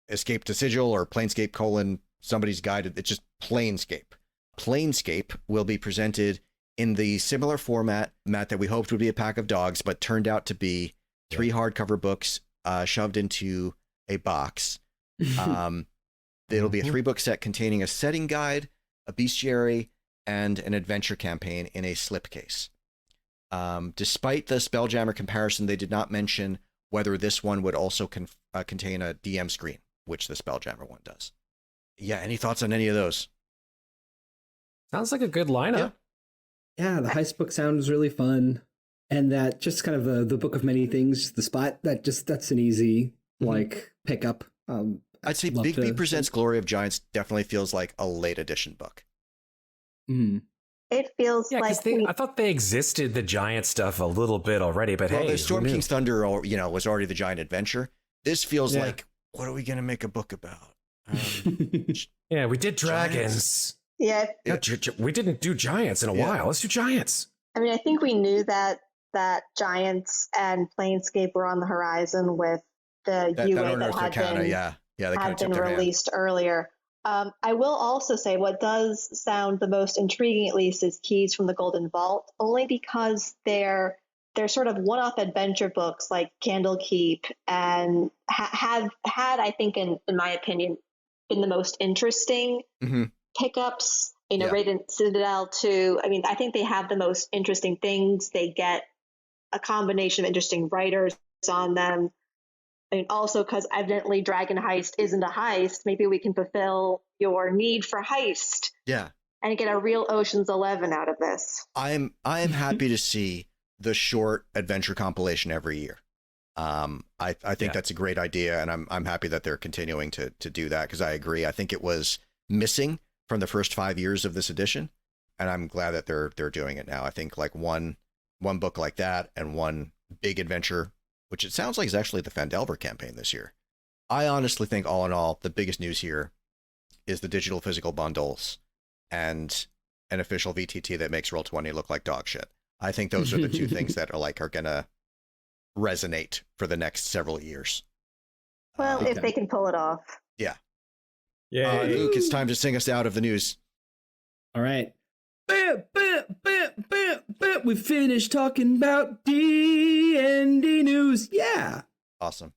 Escape to Sigil or Planescape : Somebody's Guide. It's just Planescape. Planescape will be presented in the similar format, Matt, that we hoped would be a pack of dogs, but turned out to be 3 hardcover books shoved into a box. It'll be a 3-book set containing a setting guide, a bestiary, and an adventure campaign in a slipcase. Despite the Spelljammer comparison, they did not mention whether this one would also contain a DM screen, which the Spelljammer one does. Yeah, any thoughts on any of those? Sounds like a good lineup. Yeah, the heist book sounds really fun. And that just kind of the Book of Many Things, the spot, that's an easy pickup. I'd say Big B Presents Glory of Giants definitely feels like a late edition book. Mm. It feels like I thought they existed the giant stuff a little bit already, but well, hey, the Storm King's Thunder, was already the giant adventure. This feels like, what are we going to make a book about? Yeah, we did dragons. Yeah. We didn't do giants in a while. Let's do giants. I mean, I think we knew that giants and Planescape were on the horizon with the UA that had Arcana, been, had been released earlier. I will also say what does sound the most intriguing, at least, is Keys from the Golden Vault, only because they're sort of one-off adventure books like Candlekeep and had I think, in my opinion, been the most interesting pickups. Radiant Citadel too. I mean, I think they have the most interesting things. They get a combination of interesting writers on them. I mean, also because evidently Dragon Heist isn't a heist, maybe we can fulfill your need for heist. Yeah. And get a real Ocean's 11 out of this. I am happy to see the short adventure compilation every year. I think that's a great idea, and I'm happy that they're continuing to do that, because I agree. I think it was missing from the first 5 years of this edition, and I'm glad that they're doing it now. I think like one book like that and one big adventure, which it sounds like is actually the Phandelver campaign this year. I honestly think, all in all, the biggest news here is the digital physical bundles and an official VTT that makes Roll20 look like dog shit. I think those are the two things that are gonna resonate for the next several years. Well, if they can pull it off. Yeah. Yeah. Luke, it's time to sing us out of the news. All right. We finished talking about D&D news. Yeah. Awesome.